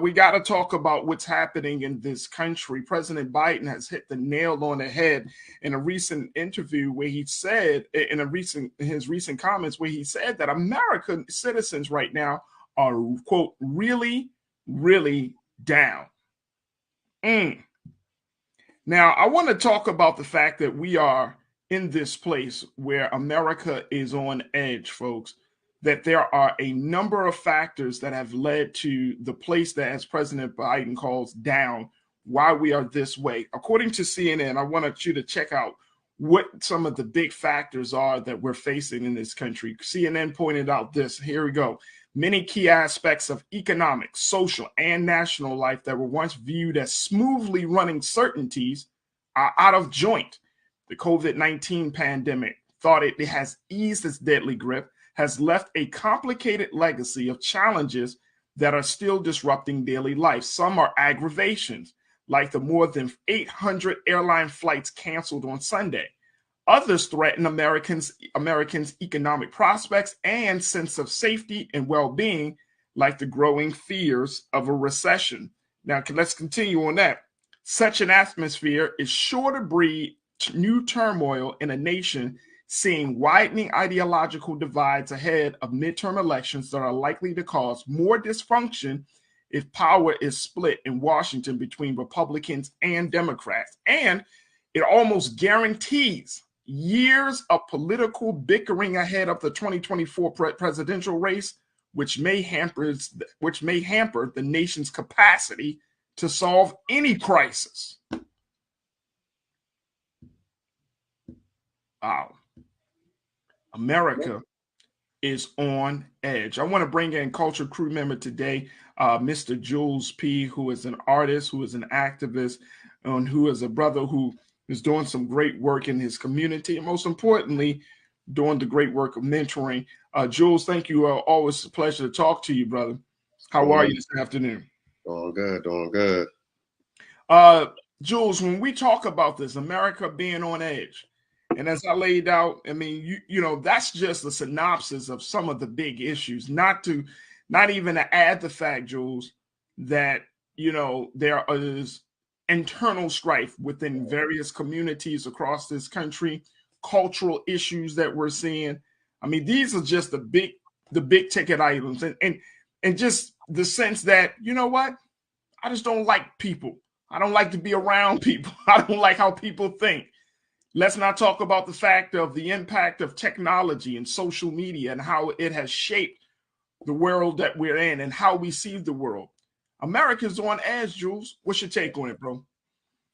we got to talk about what's happening in this country. President Biden has hit the nail on the head in a recent interview where he said, his recent comments, where he said that American citizens right now are, quote, really, really down. Now, I want to talk about the fact that we are in this place where America is on edge, folks, that there are a number of factors that have led to the place that, as President Biden calls, down, why we are this way. According to CNN, I wanted you to check out what some of the big factors are that we're facing in this country. CNN pointed out this. Here we go. Many key aspects of economic, social, and national life that were once viewed as smoothly running certainties are out of joint. The COVID-19 pandemic, thought it has eased its deadly grip, has left a complicated legacy of challenges that are still disrupting daily life. Some are aggravations, like the more than 800 airline flights canceled on Sunday. Others threaten Americans' economic prospects and sense of safety and well-being, like the growing fears of a recession. Now, let's continue on that. Such an atmosphere is sure to breed new turmoil in a nation seeing widening ideological divides ahead of midterm elections that are likely to cause more dysfunction if power is split in Washington between Republicans and Democrats. And it almost guarantees years of political bickering ahead of the 2024 presidential race, which may hamper the nation's capacity to solve any crisis. Wow. America is on edge. I want to bring in culture crew member today, Mr. Jules P., who is an artist, who is an activist, and who is a brother who is doing some great work in his community, and most importantly, doing the great work of mentoring. Jules, thank you. Always a pleasure to talk to you, brother. How are you this afternoon? Doing good, doing good. Jules, when we talk about this, America being on edge, and as I laid out, I mean, you know, that's just a synopsis of some of the big issues, not even to add the fact, Jules, that, you know, there is internal strife within various communities across this country, cultural issues that we're seeing. I mean, these are just the big ticket items, and just the sense that, you know what, I just don't like people. I don't like to be around people. I don't like how people think. Let's not talk about the fact of the impact of technology and social media and how it has shaped the world that we're in and how we see the world. America's on edge, Jules. What's your take on it, bro?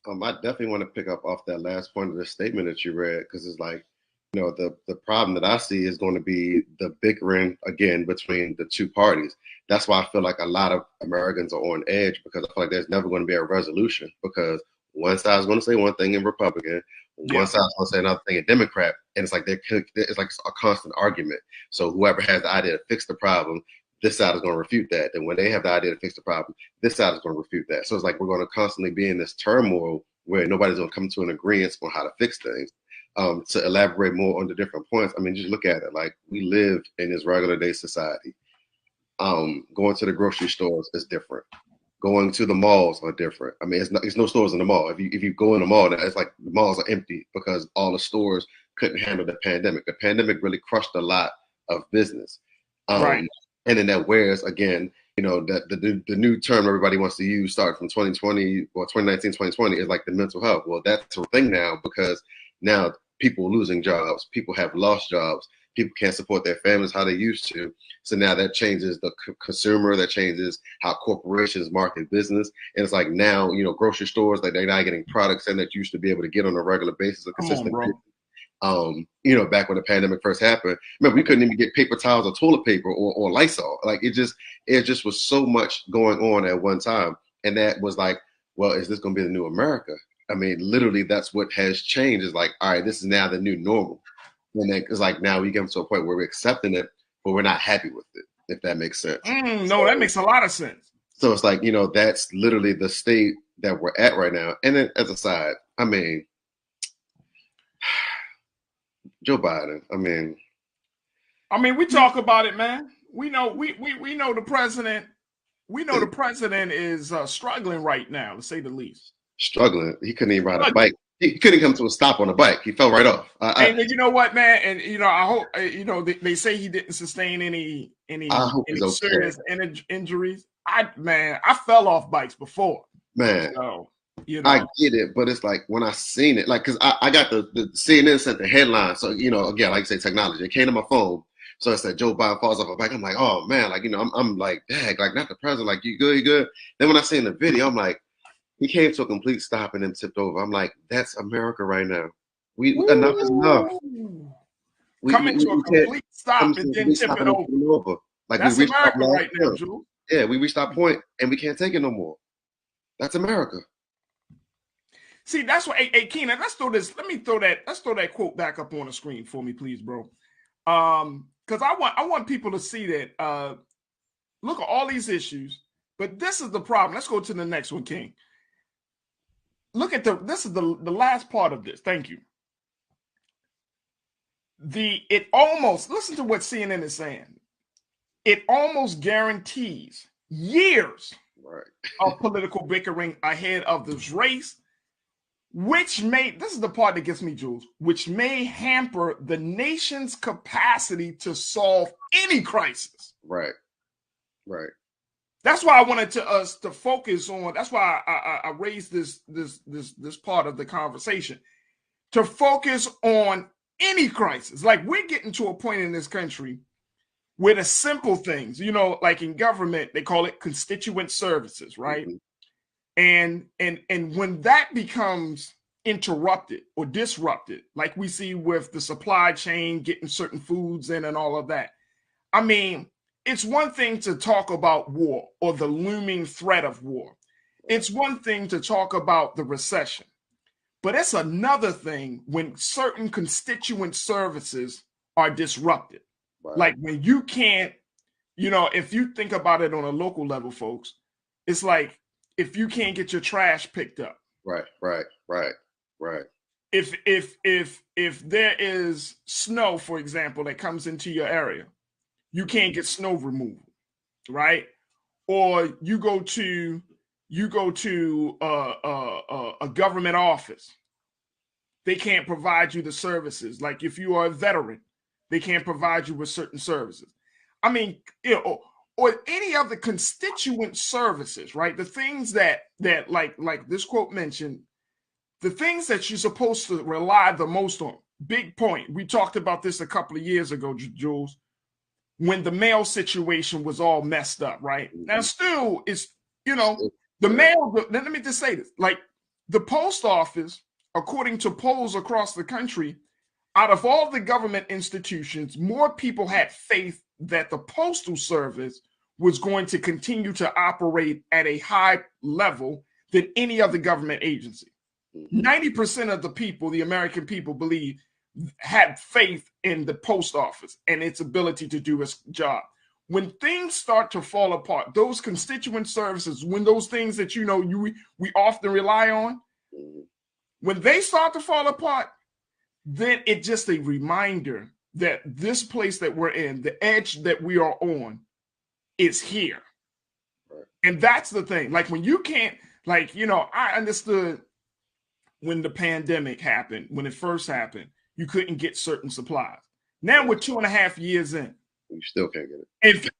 I definitely want to pick up off that last point of the statement that you read, because it's like, you know, the problem that I see is going to be the bickering again between the two parties. That's why I feel like a lot of Americans are on edge, because I feel like there's never going to be a resolution, because one side is going to say one thing in Republican, one side is going to say another thing in Democrat, and it's like it's like a constant argument. So whoever has the idea to fix the problem, this side is going to refute that. And when they have the idea to fix the problem, this side is going to refute that. So it's like we're going to constantly be in this turmoil where nobody's going to come to an agreement on how to fix things. To elaborate more on the different points, I mean, just look at it. Like, we live in this regular day society. Going to the grocery stores is different. Going to the malls are different. I mean, it's no stores in the mall. If you go in the mall, it's like the malls are empty because all the stores couldn't handle the pandemic. The pandemic really crushed a lot of business. Right. And then that wears, again, you know, that the new term everybody wants to use starting from 2020 or 2019, 2020 is like the mental health. Well, that's a thing now, because now people losing jobs, people have lost jobs, people can't support their families how they used to. So now that changes the consumer, that changes how corporations market business. And it's like now, you know, grocery stores, like they're not getting products in that you used to be able to get on a regular basis, a consistent basis. You know, back when the pandemic first happened, remember, we couldn't even get paper towels or toilet paper or Lysol. Like, it just was so much going on at one time. And that was like, well, is this going to be the new America? I mean, literally, that's what has changed. Is like, all right, this is now the new normal. And then it's like, now we get to a point where we're accepting it, but we're not happy with it, if that makes sense. No, that makes a lot of sense. So it's like, you know, that's literally the state that we're at right now. And then as a side, I mean, Joe Biden, I mean, we talk about it, man. We know the president we know the president is struggling right now, to say the least. Struggling. He couldn't even ride a bike. He couldn't come to a stop on a bike. He fell right off. And you know what, man? And I hope they say he didn't sustain any serious injuries. I fell off bikes before. Man, so, I get it, but it's like when I seen it, like because I got the CNN sent the headline. So again, like you say, technology. It came to my phone. So it said Joe Biden falls off a bike. I'm like, oh man, like I'm like, dang, like not the president. Like you good. Then when I seen the video, I'm like, he came to a complete stop and then tipped over. I'm like, that's America right now. Enough is enough. Coming to a complete stop and then tipping over. Like that's America right now, Jules. Yeah, we reached our point and we can't take it no more. That's America. See, that's what. Hey, Keenan, let's throw that quote back up on the screen for me, please, bro. Because I want people to see that. Look at all these issues, but this is the problem. Let's go to the next one, King. Look at this is the last part of this. Thank you. Listen to what CNN is saying. It almost guarantees years of political bickering ahead of this race, this is the part that gets me, Jules, which may hamper the nation's capacity to solve any crisis. Right. That's why I wanted us to focus on. That's why I raised this part of the conversation, to focus on any crisis. Like we're getting to a point in this country where the simple things, like in government, they call it constituent services, right? Mm-hmm. And when that becomes interrupted or disrupted, like we see with the supply chain, getting certain foods in and all of that. I mean, it's one thing to talk about war or the looming threat of war. It's one thing to talk about the recession, but it's another thing when certain constituent services are disrupted. Right. Like when you can't, if you think about it on a local level, folks, it's like if you can't get your trash picked up. Right. If there is snow, for example, that comes into your area, you can't get snow removal, right? Or you go to a government office, they can't provide you the services. Like if you are a veteran, they can't provide you with certain services. I mean, or any of the constituent services, right? The things that like this quote mentioned, the things that you're supposed to rely the most on. Big point. We talked about this a couple of years ago, Jules, when the mail situation was all messed up, right? Now, still, it's, the mail, let me just say this, like the post office, according to polls across the country, out of all the government institutions, more people had faith that the Postal Service was going to continue to operate at a high level than any other government agency. 90% of the people, the American people, had faith in the post office and its ability to do its job. When things start to fall apart, those constituent services, when those things that we often rely on, when they start to fall apart, then it's just a reminder that this place that we're in, the edge that we are on, is here. And that's the thing. Like when you can't, I understood when the pandemic happened, when it first happened, you couldn't get certain supplies. Now we're 2.5 years in. You still can't get it.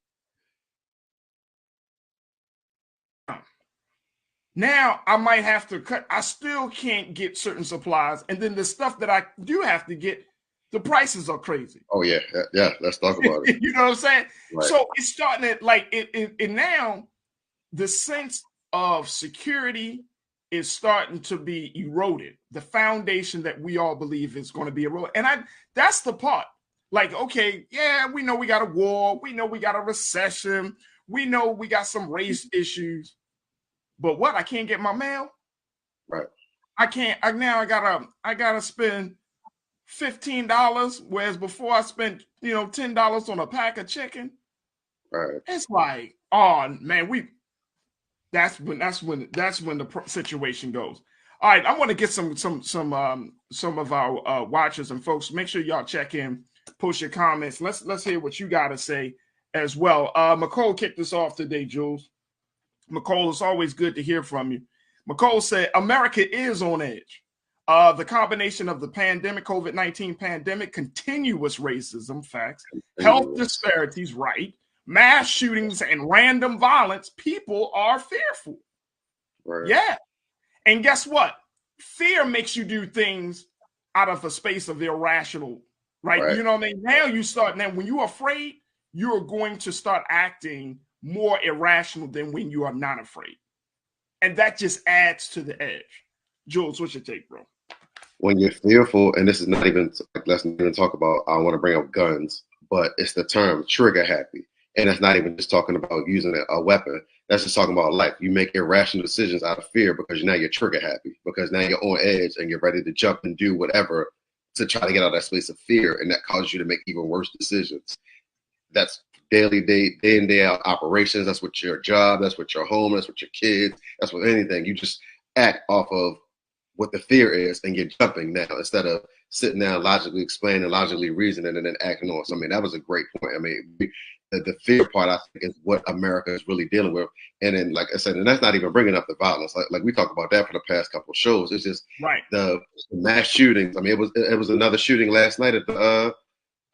Now I might have to cut. I still can't get certain supplies. And then the stuff that I do have to get, the prices are crazy. Oh, yeah. Yeah. Let's talk about it. You know what I'm saying? Right. So it's starting to it now the sense of security is starting to be eroded. The foundation that we all believe is going to be eroded. And that's the part. Like, okay, yeah, we know we got a war. We know we got a recession. We know we got some race issues. But what? I can't get my mail? Right. I can't. I gotta spend $15, whereas before I spent, $10 on a pack of chicken. Right. It's like, oh man, that's when the situation goes. All right, I want to get some of our watchers and folks. Make sure y'all check in, post your comments. Let's hear what you got to say as well. McCole kicked us off today, Jules. McCole, it's always good to hear from you. McCole said, America is on edge. The combination of the pandemic, COVID-19 pandemic, continuous racism, facts, health disparities, right, mass shootings, and random violence, people are fearful. Right. Yeah. And guess what? Fear makes you do things out of a space of irrational, right? You know what I mean? Now when you're afraid, you're going to start acting more irrational than when you are not afraid. And that just adds to the edge. Jules, what's your take, bro? When you're fearful, and this is not even, let's not even talk about, I want to bring up guns, but it's the term trigger happy. And it's not even just talking about using a weapon. That's just talking about life. You make irrational decisions out of fear because now you're trigger happy, because now you're on edge and you're ready to jump and do whatever to try to get out of that space of fear. And that causes you to make even worse decisions. That's daily, day in, day out operations. That's with your job. That's with your home. That's with your kids. That's with anything. You just act off of what the fear is, and you're jumping now instead of sitting down, logically explaining, logically reasoning, and then acting on. So, I mean, that was a great point. I mean, the fear part, I think, is what America is really dealing with. And then, like I said, and that's not even bringing up the violence. Like we talked about that for the past couple of shows. It's just the mass shootings. I mean, it was another shooting last night at the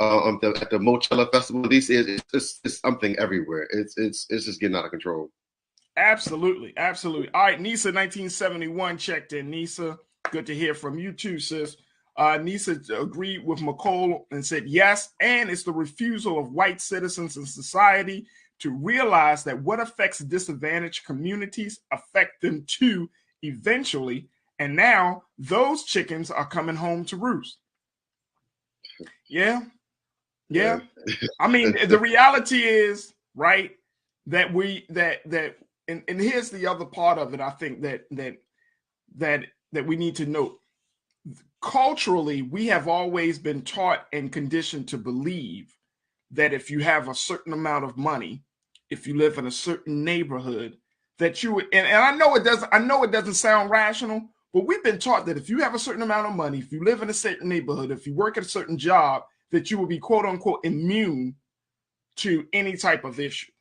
Mochella Festival in DC. It's something everywhere. It's just getting out of control. Absolutely. All right, Nisa 1971 checked in. Nisa, good to hear from you too, sis. Nisa agreed with McCole and said yes, and it's the refusal of white citizens in society to realize that what affects disadvantaged communities affect them too eventually, and now those chickens are coming home to roost. Yeah. I mean, the reality is, right, that we and here's the other part of it. I think that we need to note. Culturally, we have always been taught and conditioned to believe that if you have a certain amount of money, if you live in a certain neighborhood, that you would, and I know it doesn't sound rational, but we've been taught that if you have a certain amount of money, if you live in a certain neighborhood, if you work at a certain job, that you will be quote unquote immune to any type of issue,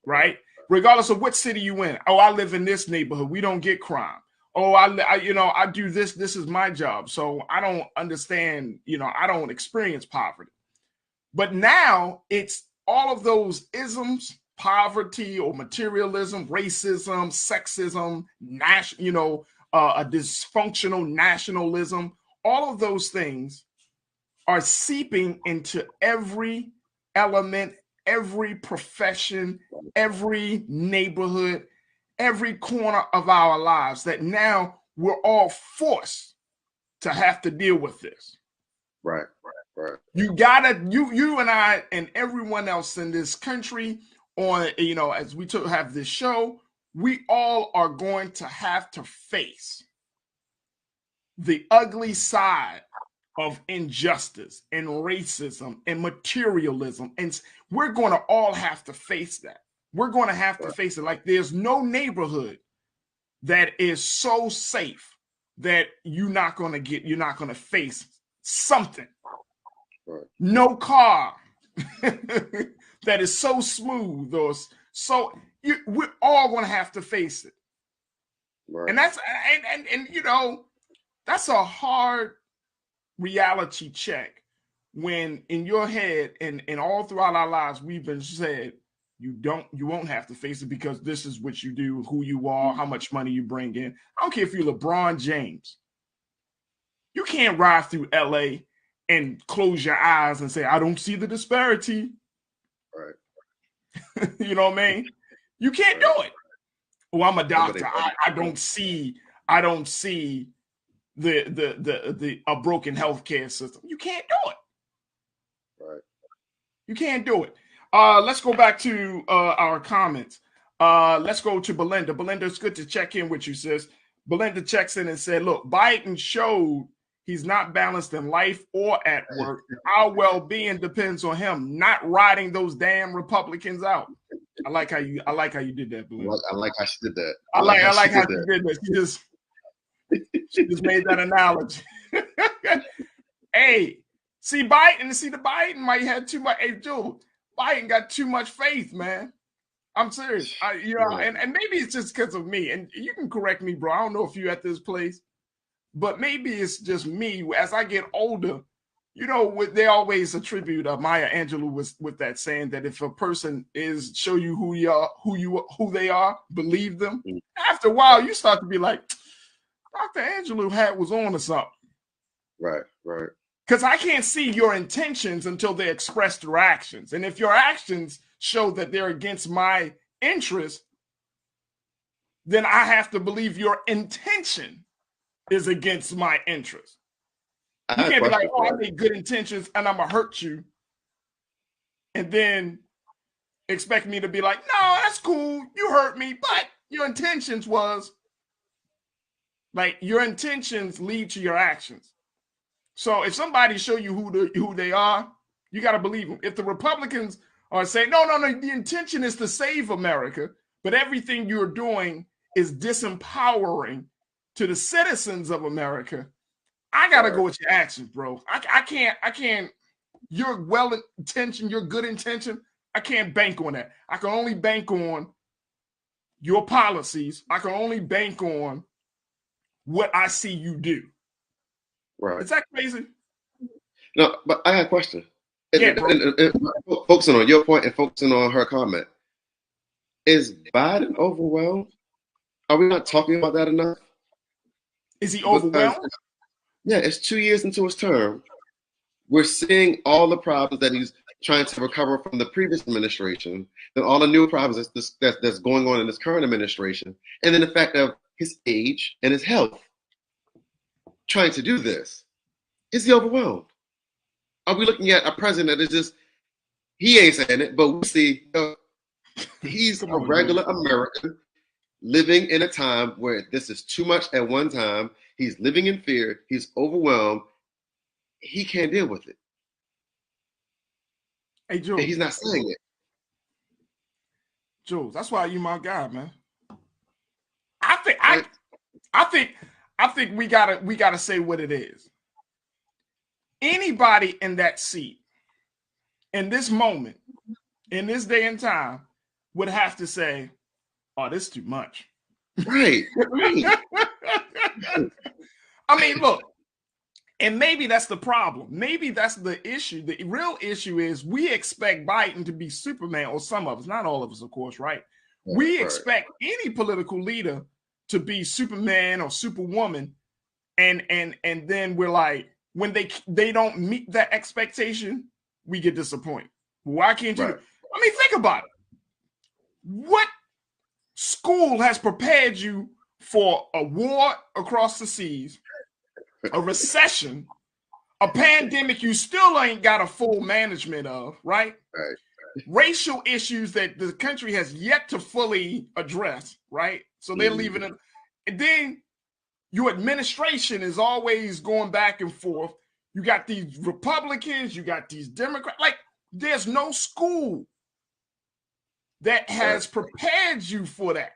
right? Regardless of what city you in. Oh, I live in this neighborhood. We don't get crime. Oh, I do this. This is my job. So I don't understand, I don't experience poverty. But now it's all of those isms, poverty or materialism, racism, sexism, a dysfunctional nationalism. All of those things are seeping into every element, every profession, every neighborhood, every corner of our lives, that now we're all forced to have to deal with this. Right. You and I and everyone else in this country on, as we have this show, we all are going to have to face the ugly side of injustice and racism and materialism. And we're going to all have to face that. We're going to have to face it. Like, there's no neighborhood that is so safe that you're not going to face something. Right. No car that is so smooth or so we're all going to have to face it. Right. And that's that's a hard reality check when in your head and all throughout our lives we've been said you won't have to face it because this is what you do, who you are, how much money you bring in. I don't care if you're LeBron James. You can't ride through LA and close your eyes and say, I don't see the disparity. Right. You know what I mean? You can't do it. Oh, I'm a doctor. I don't see the a broken healthcare system. You can't do it. Right. You can't do it. Let's go back to our comments. Let's go to Belinda. Belinda, it's good to check in with you, sis. Belinda checks in and said, look, Biden showed he's not balanced in life or at work. Our well-being depends on him not riding those damn Republicans out. I like how you did that, Belinda. I like how she did that. I like how she did that. She just made that analogy. Hey, see the Biden might have too much. Hey, Joe, Biden got too much faith, man. I'm serious. And maybe it's just because of me. And you can correct me, bro. I don't know if you're at this place, but maybe it's just me. As I get older, they always attribute Maya Angelou with that saying that if a person show you who they are, believe them. After a while, you start to be like, Dr. Angelou was on to something. Right. Because I can't see your intentions until they express through actions. And if your actions show that they're against my interest, then I have to believe your intention is against my interest. You can't be like, I made good intentions and I'm going to hurt you. And then expect me to be like, no, that's cool. You hurt me. But your intentions your intentions lead to your actions. So if somebody show you who they are, you got to believe them. If the Republicans are saying, no, the intention is to save America, but everything you're doing is disempowering to the citizens of America, I got to go with your actions, bro. I can't, your well-intentioned, your good intention, I can't bank on that. I can only bank on your policies. I can only bank on what I see you do. Right. Is that crazy? No, but I got a question. And focusing on your point and focusing on her comment. Is Biden overwhelmed? Are we not talking about that enough? Is he overwhelmed? Yeah, it's 2 years into his term. We're seeing all the problems that he's trying to recover from the previous administration, then all the new problems that's going on in this current administration, and then the fact of his age and his health. Trying to do this. Is he overwhelmed? Are we looking at a president that is just, he ain't saying it, but we see he's a regular American living in a time where this is too much at one time. He's living in fear. He's overwhelmed. He can't deal with it. Hey, Jules. And he's not saying it. Jules, that's why you my guy, man. I think we gotta say what it is. Anybody in that seat, in this moment, in this day and time, would have to say, "Oh, this is too much." Right. I mean, look, and maybe that's the problem. Maybe that's the issue. The real issue is we expect Biden to be Superman, or some of us, not all of us, of course, right? We expect any political leader to be Superman or Superwoman, and then we're like, when they don't meet that expectation, we get disappointed. Why can't you? I mean, think about it. What school has prepared you for a war across the seas, a recession, a pandemic you still ain't got a full management of, right? Racial issues that the country has yet to fully address, right? So they're leaving it. And then your administration is always going back and forth. You got these Republicans, you got these Democrats. Like, there's no school that has prepared you for that.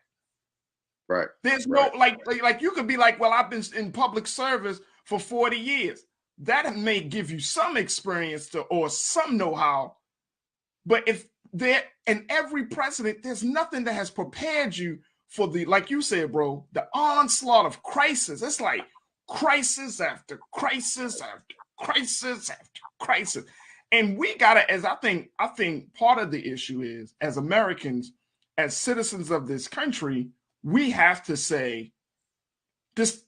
Right. There's no, like you could be like, well, I've been in public service for 40 years. That may give you some experience or some know-how. But if there, and every president, there's nothing that has prepared you for the, like you said, bro, the onslaught of crisis. It's like crisis after crisis after crisis after crisis. And we gotta, as I think part of the issue is, as Americans, as citizens of this country, we have to say this,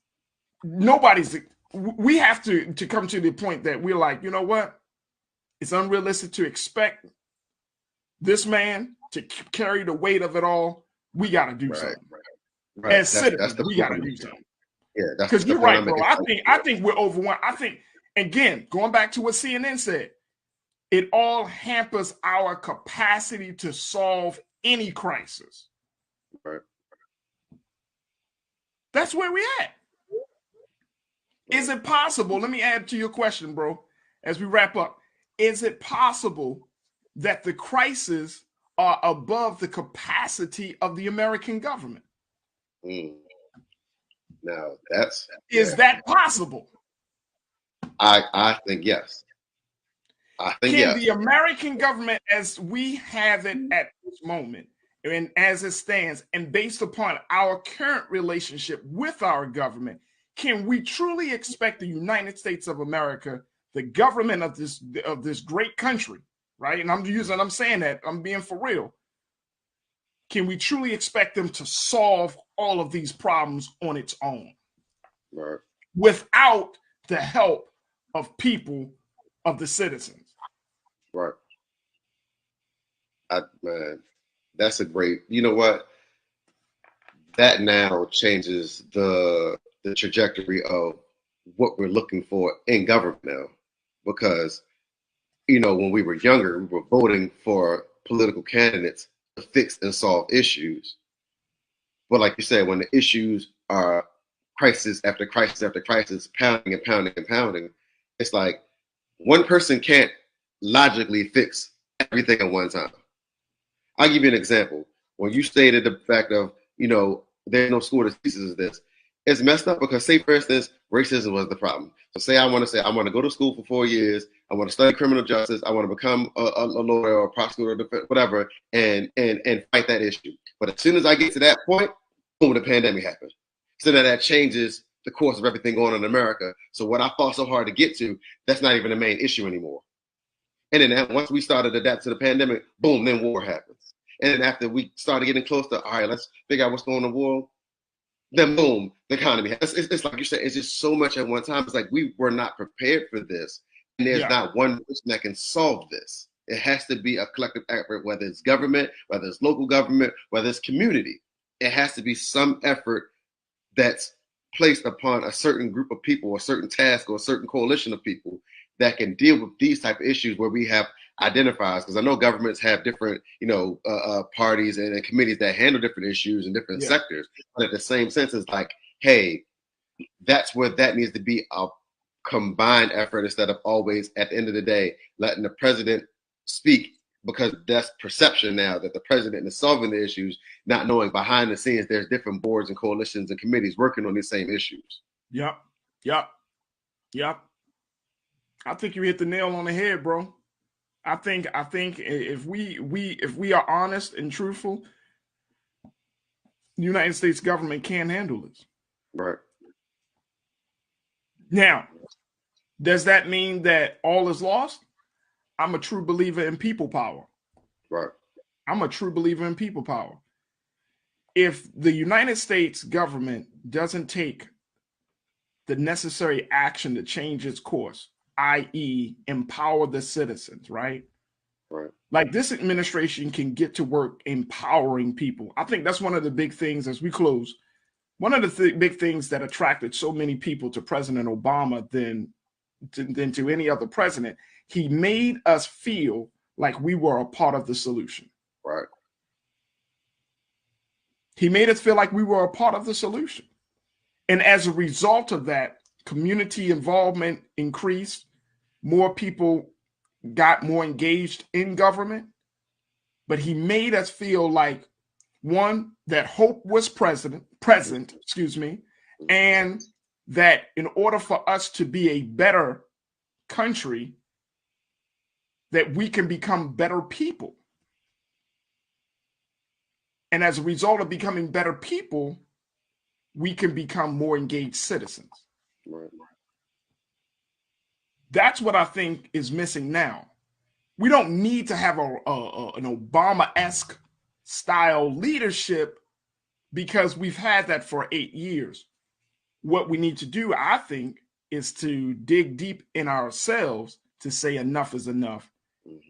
we have to come to the point that we're like, you know what? It's unrealistic to expect this man to carry the weight of it all. We got to do something. As citizens, we got to do something. Yeah, because you're right, bro. I think we're overwhelmed. I think, again, going back to what CNN said, it all hampers our capacity to solve any crisis. Right. That's where we're at. Is it possible? Let me add to your question, bro, as we wrap up. Is it possible that the crises are above the capacity of the American government? Now is that possible? I think yes. Can the American government, as we have it at this moment, and as it stands, and based upon our current relationship with our government, can we truly expect the United States of America, the government of this great country, right? And I'm saying that, I'm being for real. Can we truly expect them to solve all of these problems on its own? Right. Without the help of people, of the citizens? Right. Man, that's a great, you know what? That now changes the trajectory of what we're looking for in government now. Because, you know, when we were younger, we were voting for political candidates to fix and solve issues. But like you said, when the issues are crisis after crisis after crisis, pounding and pounding and pounding, it's like one person can't logically fix everything at one time. I'll give you an example. When you stated the fact of, you know, there's no school that teaches this, it's messed up because, say, for instance, racism was the problem. So say I want to go to school for 4 years, I want to study criminal justice, I want to become a lawyer or a prosecutor, whatever, and fight that issue. But as soon as I get to that point, boom, the pandemic happened. So that changes the course of everything going on in America. So what I fought so hard to get to, that's not even the main issue anymore. And then once we started to adapt to the pandemic, boom, then war happens. And then after we started getting close to, all right, let's figure out what's going on in the world, then boom, the economy. It's like you said, it's just so much at one time. It's like we were not prepared for this. And there's not one person that can solve this. It has to be a collective effort, whether it's government, whether it's local government, whether it's community. It has to be some effort that's placed upon a certain group of people, a certain task, or a certain coalition of people that can deal with these type of issues where we have identifiers. Because I know governments have different, parties and committees that handle different issues in different sectors. But at the same sense, it's like, hey, that's where that needs to be a combined effort instead of always, at the end of the day, letting the president speak, because that's perception now that the president is solving the issues, not knowing behind the scenes there's different boards and coalitions and committees working on these same issues. Yep. I think you hit the nail on the head, bro. I think if we are honest and truthful, the United States government can handle this. Right. Now, does that mean that all is lost? I'm a true believer in people power. Right. I'm a true believer in people power. If the United States government doesn't take the necessary action to change its course, i.e., empower the citizens, right? Right. Like, this administration can get to work empowering people. I think that's one of the big things as we close. One of the big things that attracted so many people to President Obama than to any other president, he made us feel like we were a part of the solution. Right. He made us feel like we were a part of the solution. And as a result of that, community involvement increased. More people got more engaged in government. But he made us feel like, one, that hope was present, and that in order for us to be a better country, that we can become better people. And as a result of becoming better people, we can become more engaged citizens. Right. That's what I think is missing now. We don't need to have an Obama-esque style leadership because we've had that for 8 years. What we need to do, I think, is to dig deep in ourselves to say enough is enough,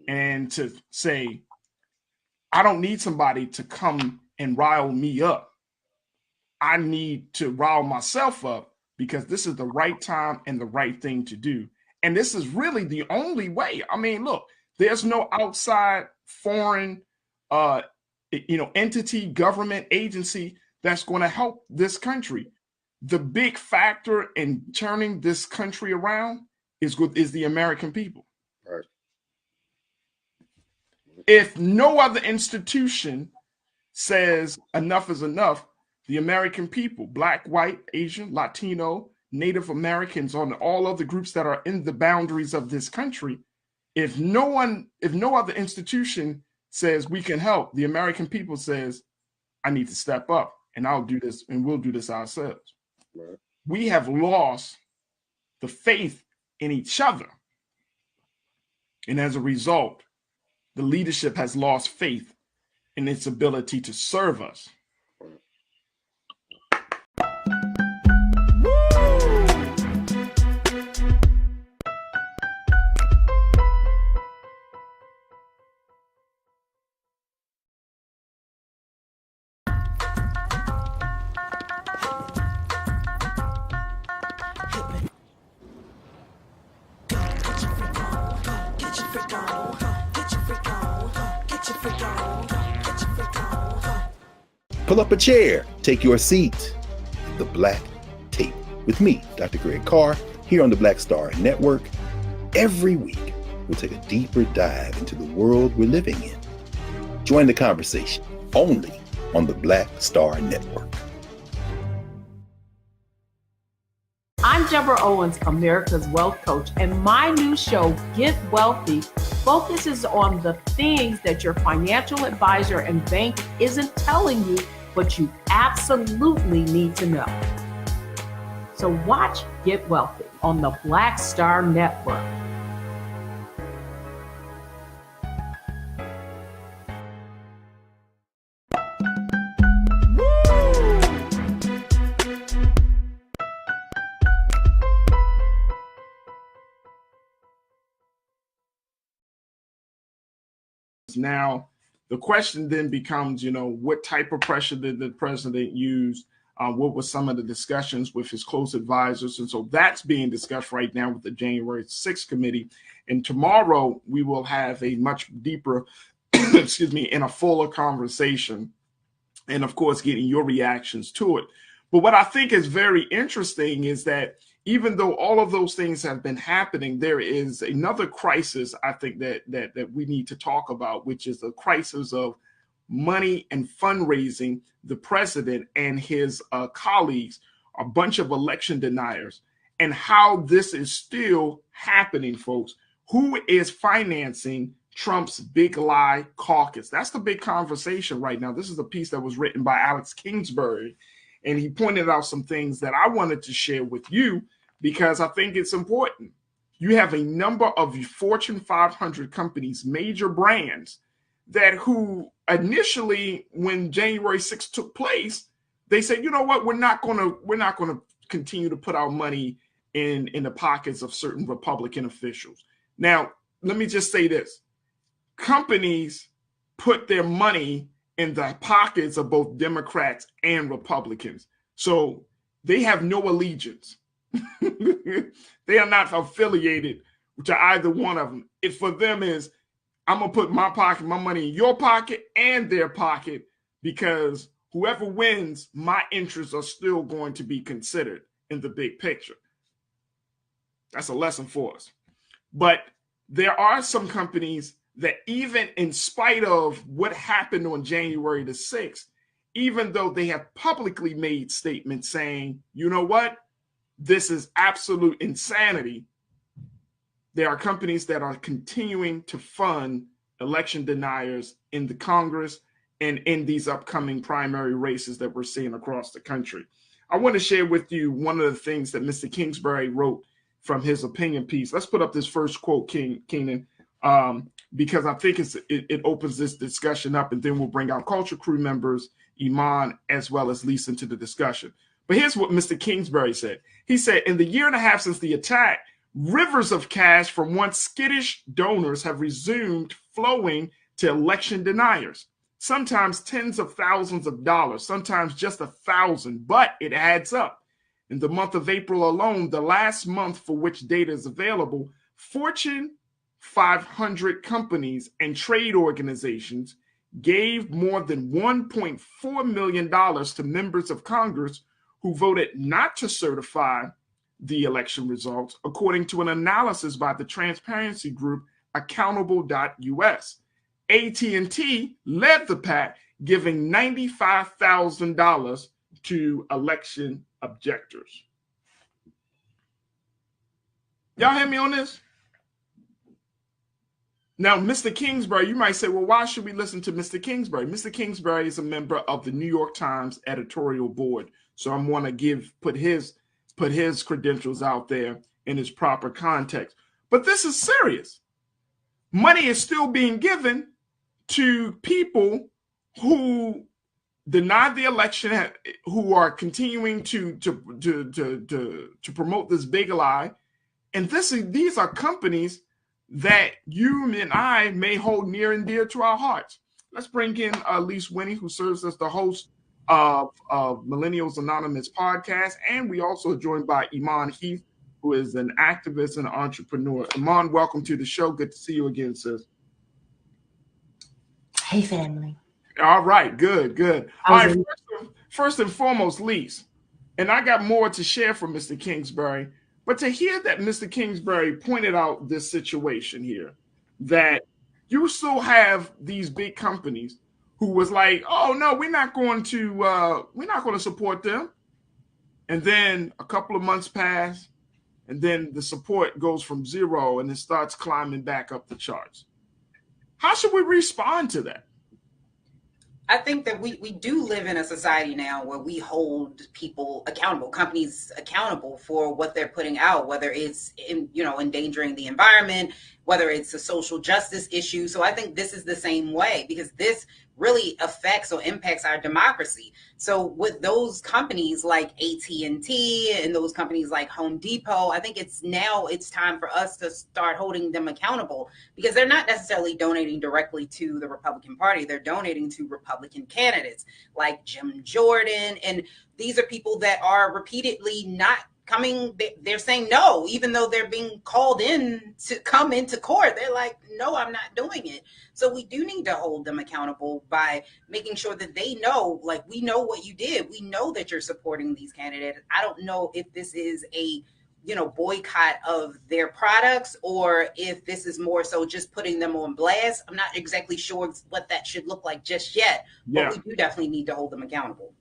and to say, I don't need somebody to come and rile me up. I need to rile myself up because this is the right time and the right thing to do. And this is really the only way. I mean, look, there's no outside foreign entity, government agency that's going to help this country. The big factor in turning this country around is the American people. Right. If no other institution says enough is enough, the American people, Black, white, Asian, Latino, Native Americans, on all other groups that are in the boundaries of this country, if no other institution says we can help. The American people says, I need to step up and I'll do this and we'll do this ourselves. Right. We have lost the faith in each other. And as a result, the leadership has lost faith in its ability to serve us. Pull up a chair, take your seat. The Black Tape with me, Dr. Greg Carr, here on the Black Star Network. Every week, we'll take a deeper dive into the world we're living in. Join the conversation only on the Black Star Network. I'm Deborah Owens, America's Wealth Coach, and my new show, Get Wealthy, focuses on the things that your financial advisor and bank isn't telling you, but you absolutely need to know. So watch Get Wealthy on the Black Star Network. Now, the question then becomes, what type of pressure did the president use? What were some of the discussions with his close advisors? And so that's being discussed right now with the January 6th committee. And tomorrow we will have a much deeper, and a fuller conversation. And of course, getting your reactions to it. But what I think is very interesting is that even though all of those things have been happening, there is another crisis I think that we need to talk about, which is the crisis of money and fundraising. The president and his colleagues are a bunch of election deniers, and how this is still happening, folks. Who is financing Trump's big lie caucus? That's the big conversation right now. This is a piece that was written by Alex Kingsbury, and he pointed out some things that I wanted to share with you because I think it's important. You have a number of Fortune 500 companies, major brands, that who initially, when January 6th took place, they said, you know what, we're not going to continue to put our money in the pockets of certain Republican officials. Now, let me just say this. Companies put their money in the pockets of both Democrats and Republicans. So they have no allegiance. They are not affiliated to either one of them. It for them is, I'm going to put my money in your pocket and their pocket, because whoever wins, my interests are still going to be considered in the big picture. That's a lesson for us. But there are some companies that, even in spite of what happened on January the 6th, even though they have publicly made statements saying, you know what, this is absolute insanity, there are companies that are continuing to fund election deniers in the Congress and in these upcoming primary races that we're seeing across the country. I want to share with you one of the things that Mr. Kingsbury wrote from his opinion piece. Let's put up this first quote, Keenan, because I think it opens this discussion up, and then we'll bring our culture crew members, Iman, as well as Lisa, into the discussion. But here's what Mr. Kingsbury said. He said, in the year and a half since the attack, rivers of cash from once skittish donors have resumed flowing to election deniers, sometimes tens of thousands of dollars, sometimes just 1,000, but it adds up. In the month of April alone, the last month for which data is available, Fortune 500 companies and trade organizations gave more than $1.4 million to members of Congress who voted not to certify the election results, according to an analysis by the transparency group Accountable.us. AT&T led the pack, giving $95,000 to election objectors. Y'all hear me on this? Now, Mr. Kingsbury, you might say, well, why should we listen to Mr. Kingsbury? Mr. Kingsbury is a member of the New York Times editorial board. So I'm going to put his credentials out there in his proper context. But this is serious. Money is still being given to people who denied the election, who are continuing to promote this big lie. And these are companies that you and I may hold near and dear to our hearts. Let's bring in Lise Winnie, who serves as the host of Millennials Anonymous podcast. And we also are joined by Iman Heath, who is an activist and entrepreneur. Iman, welcome to the show. Good to see you again, sis. Hey, family. All right, good. All right, first and foremost, Lise, and I got more to share from Mr. Kingsbury, but to hear that Mr. Kingsbury pointed out this situation here, that you still have these big companies who was like, oh no, we're not going to support them. And then a couple of months pass, and then the support goes from zero and it starts climbing back up the charts. How should we respond to that? I think that we do live in a society now where we hold people accountable, companies accountable for what they're putting out, whether it's endangering the environment, whether it's a social justice issue. So I think this is the same way, because this really affects or impacts our democracy. So with those companies like AT&T and those companies like Home Depot, I think it's time for us to start holding them accountable, because they're not necessarily donating directly to the Republican Party. They're donating to Republican candidates like Jim Jordan. And these are people that are repeatedly not coming. They're saying no, even though they're being called in to come into court. They're like, no, I'm not doing it. So we do need to hold them accountable by making sure that they know, like, we know what you did. We know that you're supporting these candidates. I don't know if this is a boycott of their products, or if this is more so just putting them on blast. I'm not exactly sure what that should look like just yet, but we do definitely need to hold them accountable.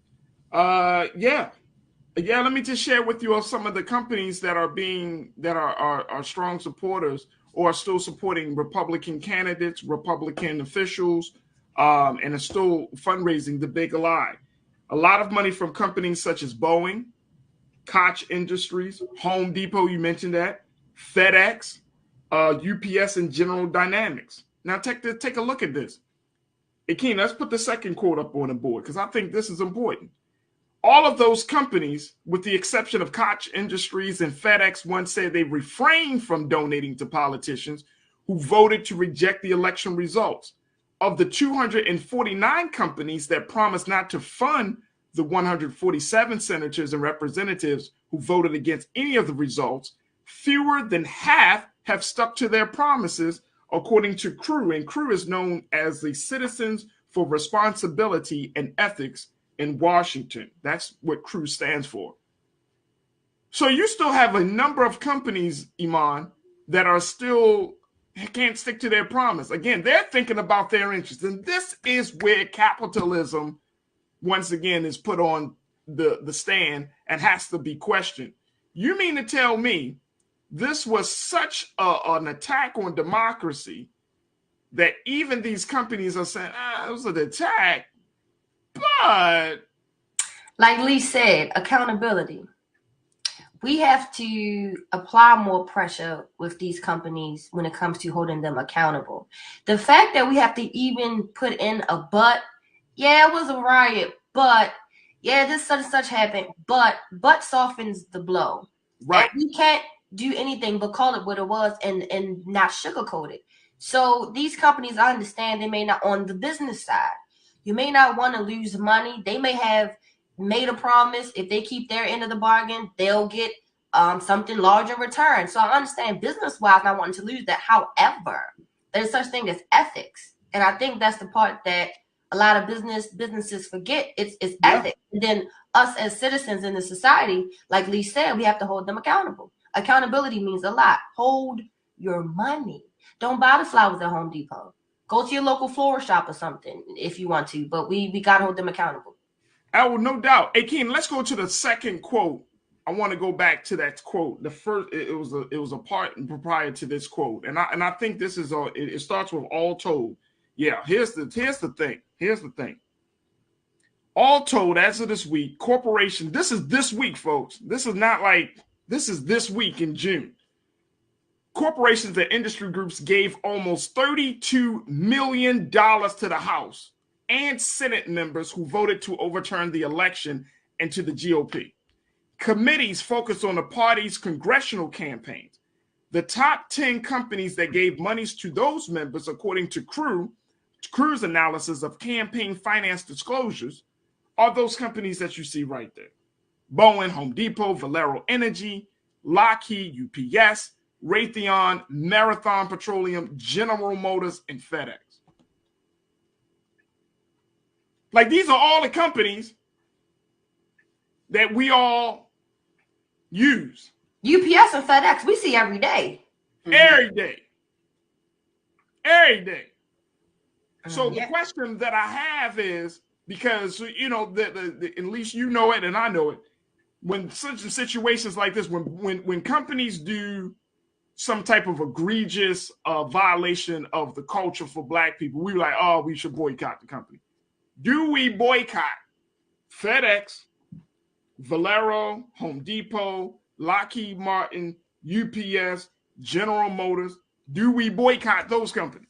Yeah, let me just share with you some of the companies that are strong supporters or are still supporting Republican candidates, Republican officials, and are still fundraising the big lie. A lot of money from companies such as Boeing, Koch Industries, Home Depot, you mentioned that, FedEx, UPS, and General Dynamics. Now take a look at this. Akeem, let's put the second quote up on the board, because I think this is important. All of those companies, with the exception of Koch Industries and FedEx, once said they refrained from donating to politicians who voted to reject the election results. Of the 249 companies that promised not to fund the 147 senators and representatives who voted against any of the results, fewer than half have stuck to their promises, according to CREW. And CREW is known as the Citizens for Responsibility and Ethics in Washington. That's what CREW stands for. So you still have a number of companies, Iman, that are still can't stick to their promise. Again, they're thinking about their interests. And this is where capitalism, once again, is put on the stand and has to be questioned. You mean to tell me this was such an attack on democracy that even these companies are saying, it was an attack, but... Like Lee said, accountability. We have to apply more pressure with these companies when it comes to holding them accountable. The fact that we have to even put in a but, yeah, it was a riot, but yeah, this such and such happened, but softens the blow. Right. And we can't do anything but call it what it was and not sugarcoat it. So these companies, I understand they may not, on the business side, you may not want to lose money. They may have made a promise. If they keep their end of the bargain, they'll get something large in return. So I understand business-wise not wanting to lose that. However, there's such thing as ethics. And I think that's the part that a lot of businesses forget. It's ethics. And then us as citizens in the society, like Lee said, we have to hold them accountable. Accountability means a lot. Hold your money. Don't buy the flowers at Home Depot. Go to your local floral shop or something if you want to, but we got to hold them accountable. Oh, no doubt. Akeem, let's go to the second quote I I want to go back to that quote. The first, it was a part prior to this quote, and I think this is it starts with all told. Yeah, here's the thing. Here's the thing. All told, as of this week, corporations. This is this week, folks. This is not like this is this week in June. Corporations and industry groups gave almost $32 million to the House and Senate members who voted to overturn the election and to the GOP. Committees focused on the party's congressional campaigns. The top 10 companies that gave monies to those members, according to Crew's analysis of campaign finance disclosures, are those companies that you see right there. Boeing, Home Depot, Valero Energy, Lockheed, UPS, Raytheon, Marathon Petroleum, General Motors, and FedEx. Like, these are all the companies that we all use. UPS and FedEx, we see every day. Every day. Every day. So the question that I have is, because, you know, at least you know it and I know it, when such situations like this, when companies do some type of egregious violation of the culture for Black people, we were like, oh, we should boycott the company. Do we boycott FedEx, Valero, Home Depot, Lockheed Martin, UPS, General Motors? Do we boycott those companies?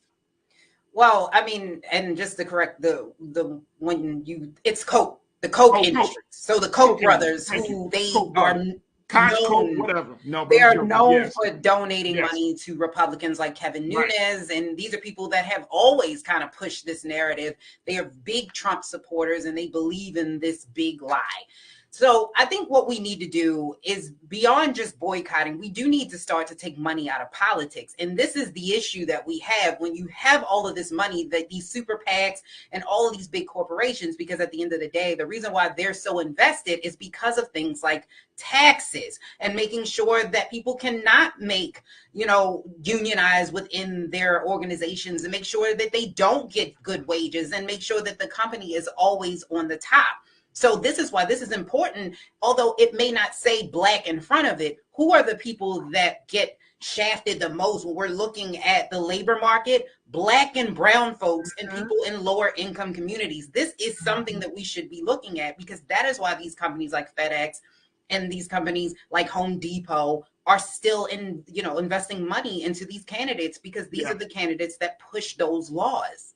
Well, I mean, and just to correct it's Coke, the Coke industry. Coke. So the Koch brothers, who they Coke are Coke, whatever. No, they are known for donating Yes. money to Republicans like Kevin Nunes, Right. and these are people that have always kind of pushed this narrative. They are big Trump supporters, and they believe in this big lie. So I think what we need to do is, beyond just boycotting, we do need to start to take money out of politics. And this is the issue that we have when you have all of this money, that these super PACs and all of these big corporations, because at the end of the day, the reason why they're so invested is because of things like taxes and making sure that people cannot make, unionize within their organizations, and make sure that they don't get good wages, and make sure that the company is always on the top. So this is why this is important. Although it may not say Black in front of it, who are the people that get shafted the most when we're looking at the labor market? Black and brown folks and people in lower income communities. This is something that we should be looking at, because that is why these companies like FedEx and these companies like Home Depot are still investing money into these candidates, because these are the candidates that push those laws.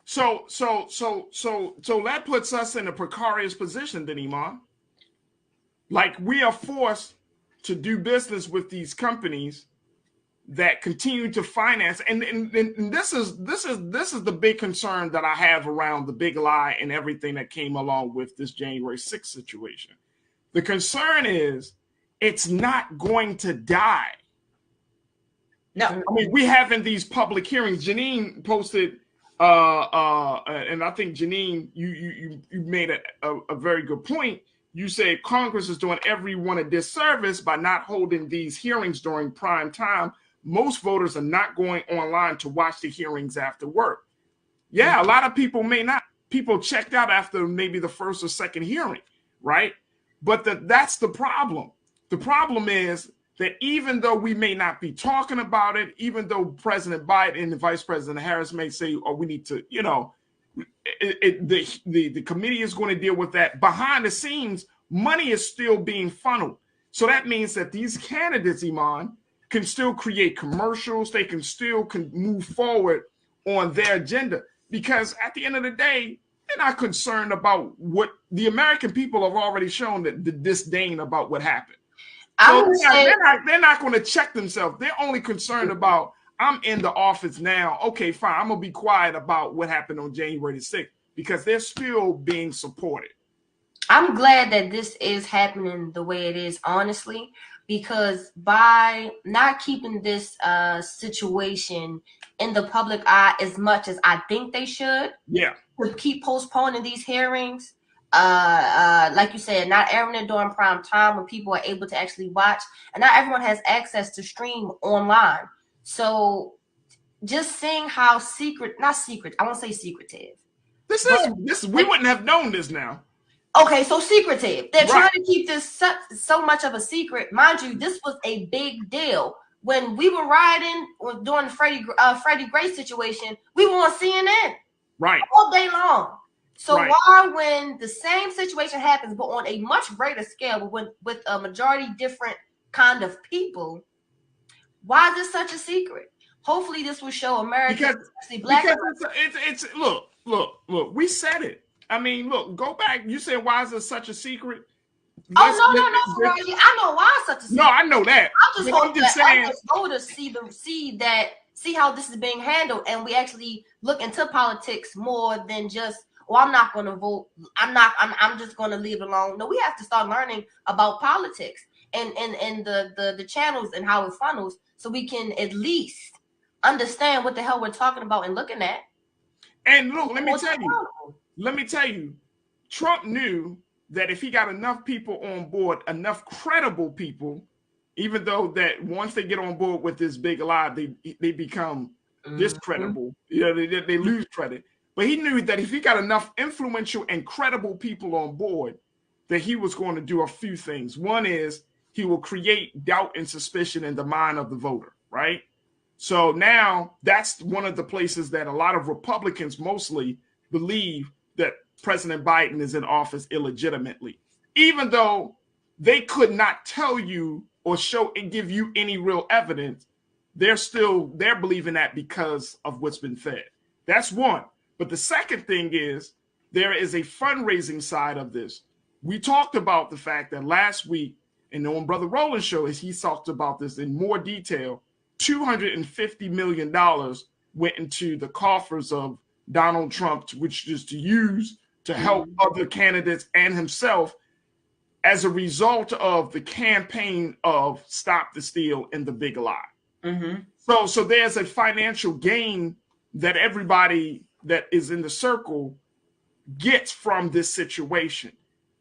So that puts us in a precarious position, then, Iman. Like, we are forced to do business with these companies that continue to finance, and this is the big concern that I have around the big lie and everything that came along with this January 6th situation. The concern is it's not going to die. No, I mean, we having these public hearings. Janine posted. And I think, Janine, you made a very good point. You said Congress is doing everyone a disservice by not holding these hearings during prime time. Most voters are not going online to watch the hearings after work. Yeah, a lot of people may not. People checked out after maybe the first or second hearing, right? But that's the problem. The problem is that even though we may not be talking about it, even though President Biden and Vice President Harris may say, oh, we need to, the committee is going to deal with that. Behind the scenes, money is still being funneled. So that means that these candidates, Iman, can still create commercials. They can still move forward on their agenda, because at the end of the day, they're not concerned about what the American people have already shown, that the disdain about what happened. So they're not going to check themselves. They're only concerned about, I'm in the office now. Okay, fine. I'm going to be quiet about what happened on January the 6th, because they're still being supported. I'm glad that this is happening the way it is, honestly, because by not keeping this situation in the public eye as much as I think they should, to keep postponing these hearings, like you said, not airing it during prime time when people are able to actually watch, and not everyone has access to stream online. So just seeing how I won't say secretive. We wouldn't have known this now. Okay, so secretive. They're Right. trying to keep this so much of a secret. Mind you, this was a big deal. When we were rioting during the Freddie Gray situation, we were on CNN Right. all day long. So Right. why, when the same situation happens, but on a much greater scale, with a majority different kind of people, why is this such a secret? Hopefully, this will show America, especially Black. Because it's look. We said it. I mean, look, go back. You said, why is it such a secret? No, Faraji. I know why it's such a secret. No, I know that. I'm just saying. I just go to see how this is being handled, and we actually look into politics more than just, well, I'm not going to vote. I'm just going to leave it alone. No, we have to start learning about politics and the channels and how it funnels, so we can at least understand what the hell we're talking about and looking at. And look, let me tell you, Trump knew that if he got enough people on board, enough credible people, even though that once they get on board with this big lie, they become discreditable. You know, they lose credit. But he knew that if he got enough influential and credible people on board, that he was going to do a few things. One is he will create doubt and suspicion in the mind of the voter, right? So now that's one of the places that a lot of Republicans mostly believe that President Biden is in office illegitimately, even though they could not tell you or show and give you any real evidence. They're believing that because of what's been fed. That's one. But the second thing is there is a fundraising side of this. We talked about the fact that last week, and on Brother Roland's show, he talked about this in more detail. $250 million went into the coffers of Donald Trump, which is to use to help other candidates and himself as a result of the campaign of Stop the Steal and the Big Lie. Mm-hmm. So there's a financial gain that everybody that is in the circle gets from this situation.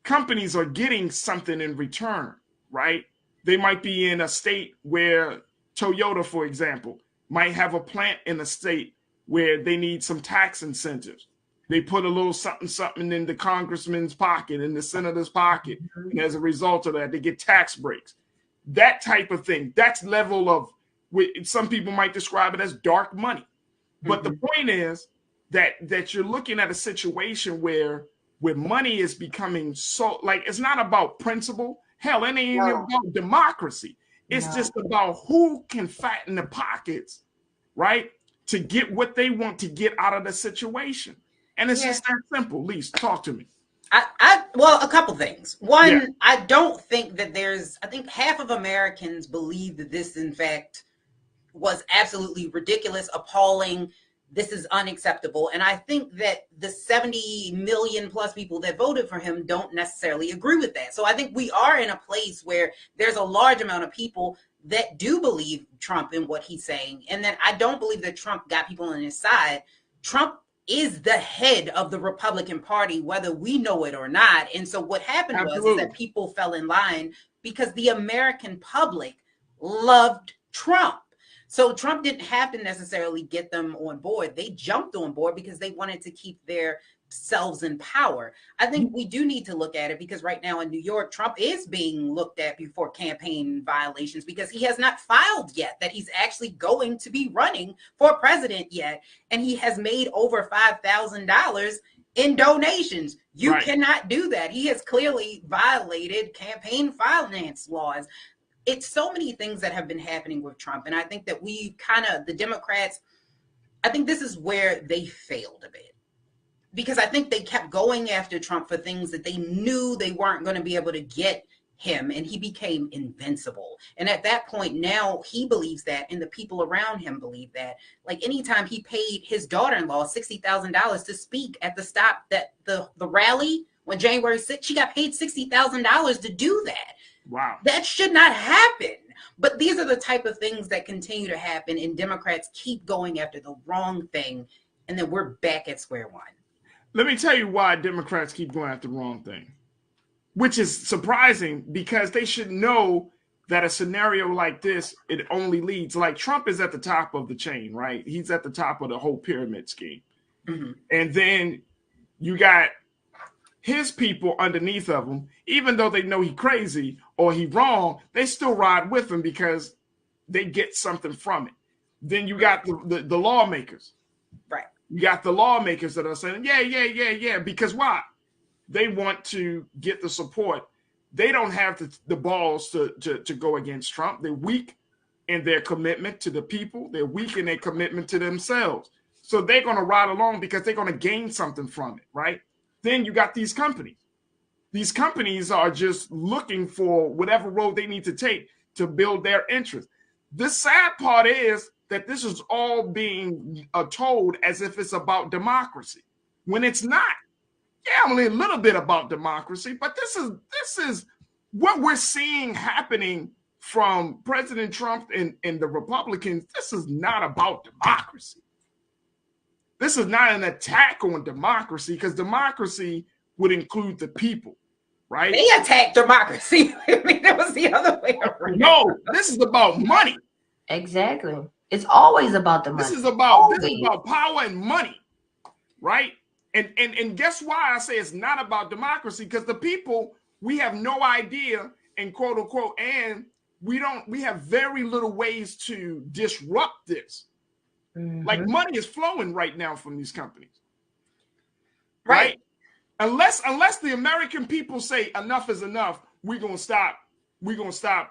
Companies are getting something in return, right? They might be in a state where Toyota, for example, might have a plant in a state where they need some tax incentives. They put a little something in the congressman's pocket, in the senator's pocket. And as a result of that, they get tax breaks. That type of thing. That's level of, some people might describe it as dark money. But the point is that you're looking at a situation where money is becoming so, like, it's not about principle. Hell, it ain't even about democracy. It's just about who can fatten the pockets, right, to get what they want to get out of the situation. And it's just that simple. Lise, talk to me. Well, a couple things. One, I don't think that I think half of Americans believe that this, in fact, was absolutely ridiculous, appalling. This is unacceptable. And I think that the 70 million plus people that voted for him don't necessarily agree with that. So I think we are in a place where there's a large amount of people that do believe Trump and what he's saying. And then I don't believe that Trump got people on his side. Trump is the head of the Republican Party, whether we know it or not. And so what happened was that people fell in line because the American public loved Trump. So Trump didn't have to necessarily get them on board. They jumped on board because they wanted to keep their selves in power. I think we do need to look at it because right now in New York, Trump is being looked at for campaign violations because he has not filed yet that he's actually going to be running for president yet. And he has made over $5,000 in donations. You cannot do that. He has clearly violated campaign finance laws. It's so many things that have been happening with Trump. And I think that the Democrats, I think this is where they failed a bit. Because I think they kept going after Trump for things that they knew they weren't going to be able to get him, and he became invincible. And at that point, now he believes that, and the people around him believe that. Like anytime he paid his daughter-in-law $60,000 to speak at the rally on January 6th, she got paid $60,000 to do that. Wow. That should not happen. But these are the type of things that continue to happen, and Democrats keep going after the wrong thing, and then we're back at square one. Let me tell you why Democrats keep going after the wrong thing, which is surprising because they should know that a scenario like this, it only leads, like Trump is at the top of the chain, right? He's at the top of the whole pyramid scheme. Mm-hmm. And then you got his people underneath of him, even though they know he crazy or he wrong, they still ride with him because they get something from it. Then you got the lawmakers. Right. You got the lawmakers that are saying, yeah. Because why? They want to get the support. They don't have the balls to go against Trump. They're weak in their commitment to the people. They're weak in their commitment to themselves. So they're going to ride along because they're going to gain something from it, right? Then you got these companies. These companies are just looking for whatever road they need to take to build their interest. The sad part is that this is all being told as if it's about democracy, when it's not. Yeah, only a little bit about democracy, but this is what we're seeing happening from President Trump and the Republicans. This is not about democracy. This is not an attack on democracy, because democracy would include the people, right? They attacked democracy. I mean, that was the other way around. No, this is about money. Exactly. It's always about the money. This is about power and money, right? And guess why I say it's not about democracy? Because the people, we have no idea, and quote unquote, and we have very little ways to disrupt this. Mm-hmm. Like, money is flowing right now from these companies, right? Unless the American people say enough is enough, we're gonna stop patronizing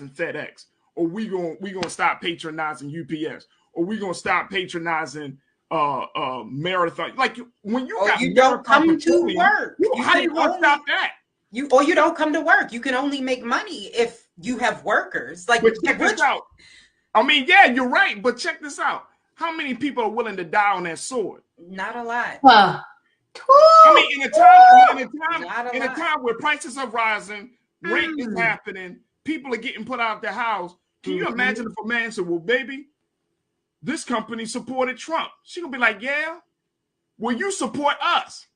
FedEx, or we're gonna stop patronizing UPS, or we're gonna stop patronizing Marathon. Like, when you don't come to work, how do you gonna stop that? You don't come to work. You can only make money if you have workers. Like, but check this out. I mean, yeah, you're right, but check this out. How many people are willing to die on that sword? Not a lot. I mean, in a time where prices are rising, rent is happening, people are getting put out of their house. Can you imagine if a man said, "Well, baby, this company supported Trump"? She gonna be like, "Yeah, well, you support us."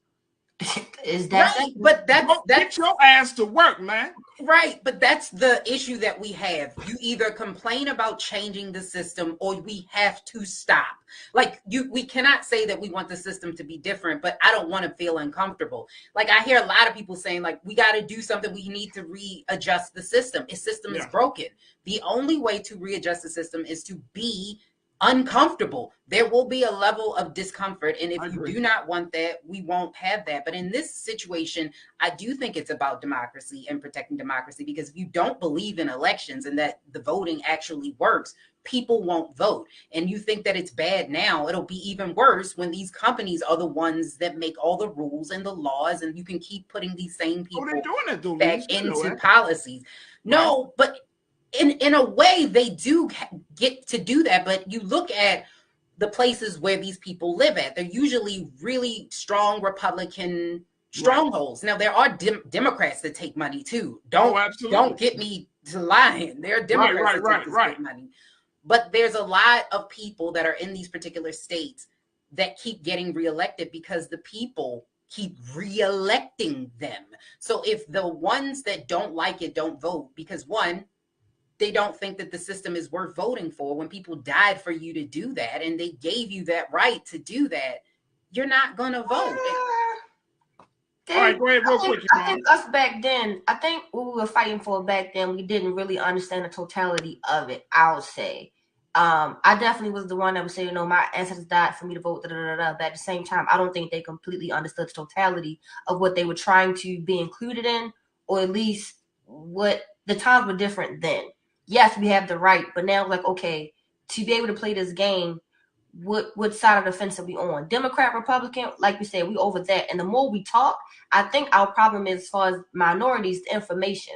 Is that right? But that's get your ass to work, man. Right, but that's the issue that we have. You either complain about changing the system, or we have to stop. Like, we cannot say that we want the system to be different, but I don't want to feel uncomfortable. Like, I hear a lot of people saying, like, we got to do something. We need to readjust the system. The system is broken. The only way to readjust the system is to be uncomfortable. There will be a level of discomfort, and if you do not want that, we won't have that. But in this situation, I do think it's about democracy and protecting democracy, because if you don't believe in elections and that the voting actually works, people won't vote. And you think that it's bad now, it'll be even worse when these companies are the ones that make all the rules and the laws, and you can keep putting these same people back into policies. No, but in a way, they do get to do that. But you look at the places where these people live at, they're usually really strong Republican strongholds. Now, there are Democrats that take money too. Don't get me to lying. There are Democrats that take money. But there's a lot of people that are in these particular states that keep getting reelected because the people keep reelecting them. So if the ones that don't like it don't vote, because one, they don't think that the system is worth voting for, when people died for you to do that and they gave you that right to do that, you're not going to vote. All right, go ahead real quick. I think us back then, I think what we were fighting for back then, we didn't really understand the totality of it, I'll say. I definitely was the one that would say, my ancestors died for me to vote, But at the same time, I don't think they completely understood the totality of what they were trying to be included in, or at least what the times were different then. Yes, we have the right, but now, like, okay, to be able to play this game, what side of the fence are we on? Democrat, Republican, like we said, we over that. And the more we talk, I think our problem is, as far as minorities, the information.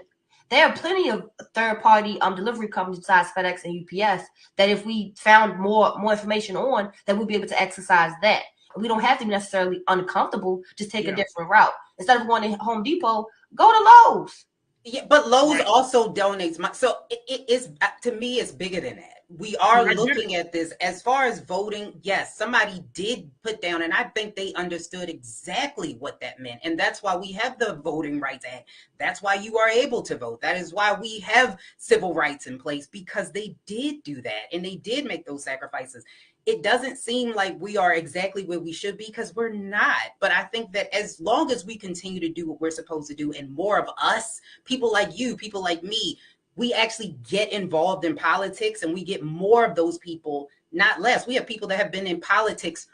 There are plenty of third-party delivery companies besides FedEx and UPS that if we found more information on, that we'd be able to exercise that. And we don't have to be necessarily uncomfortable, just take a different route. Instead of going to Home Depot, go to Lowe's. Yeah, but Lowe's also donates money. So it is, to me, it's bigger than that. we are looking at this as far as voting. Yes, somebody did put down, and I think they understood exactly what that meant. And that's why we have the Voting Rights Act. That's why you are able to vote. That is why we have civil rights in place, because they did do that and they did make those sacrifices. It doesn't seem like we are exactly where we should be, because we're not. But I think that as long as we continue to do what we're supposed to do, and more of us, people like you, people like me, we actually get involved in politics, and we get more of those people, not less. We have people that have been in politics.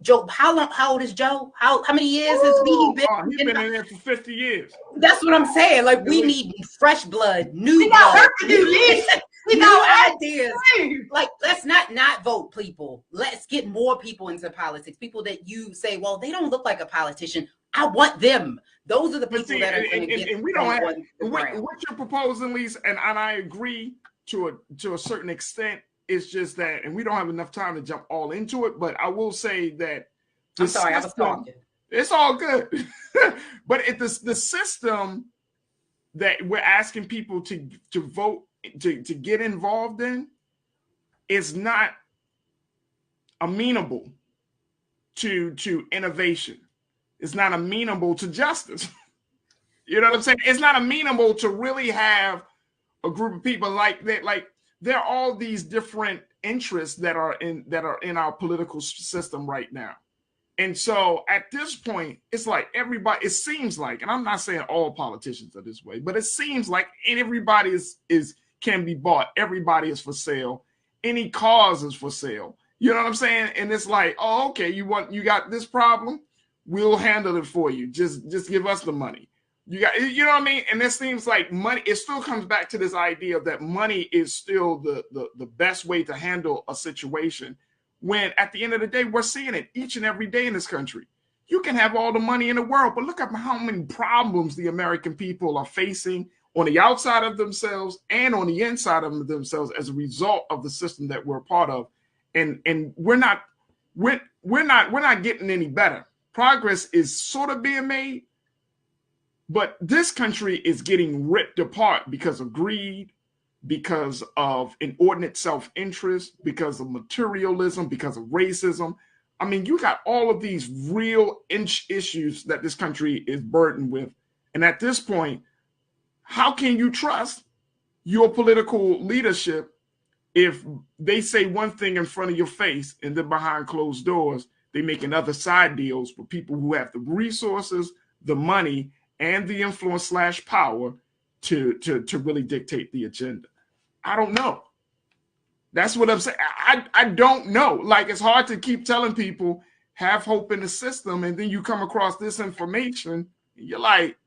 Joe, how old is Joe? How many years has he been? He's been in there for 50 years. That's what I'm saying. Like, we need fresh blood, new blood. We know ideas. Like, let's not vote, people. Let's get more people into politics. People that you say, well, they don't look like a politician. I want them. Those are the people that are going to get. And we don't have what you're proposing, Lisa, and I agree to a certain extent. It's just that, and we don't have enough time to jump all into it. But I will say that I'm sorry, I was talking. It's all good. But the system that we're asking people to vote to get involved in is not amenable to innovation. It's not amenable to justice. You know what I'm saying? It's not amenable to really have a group of people like that. Like, there are all these different interests that are in our political system right now. And so at this point, it's like everybody, it seems like, and I'm not saying all politicians are this way, but it seems like everybody is can be bought. Everybody is for sale. Any cause is for sale. You know what I'm saying? And it's like, oh, okay, you got this problem? We'll handle it for you. Just give us the money. You know what I mean? And it seems like money, it still comes back to this idea that money is still the best way to handle a situation, when at the end of the day, we're seeing it each and every day in this country. You can have all the money in the world, but look at how many problems the American people are facing on the outside of themselves and on the inside of themselves as a result of the system that we're a part of. And we're not getting any better. Progress is sort of being made, but this country is getting ripped apart because of greed, because of inordinate self-interest, because of materialism, because of racism. I mean, you got all of these real issues that this country is burdened with. And at this point, how can you trust your political leadership if they say one thing in front of your face and then behind closed doors, they making other side deals with people who have the resources, the money, and the influence / power to really dictate the agenda? I don't know. That's what I'm saying. I don't know. Like, it's hard to keep telling people have hope in the system, and then you come across this information, and you're like,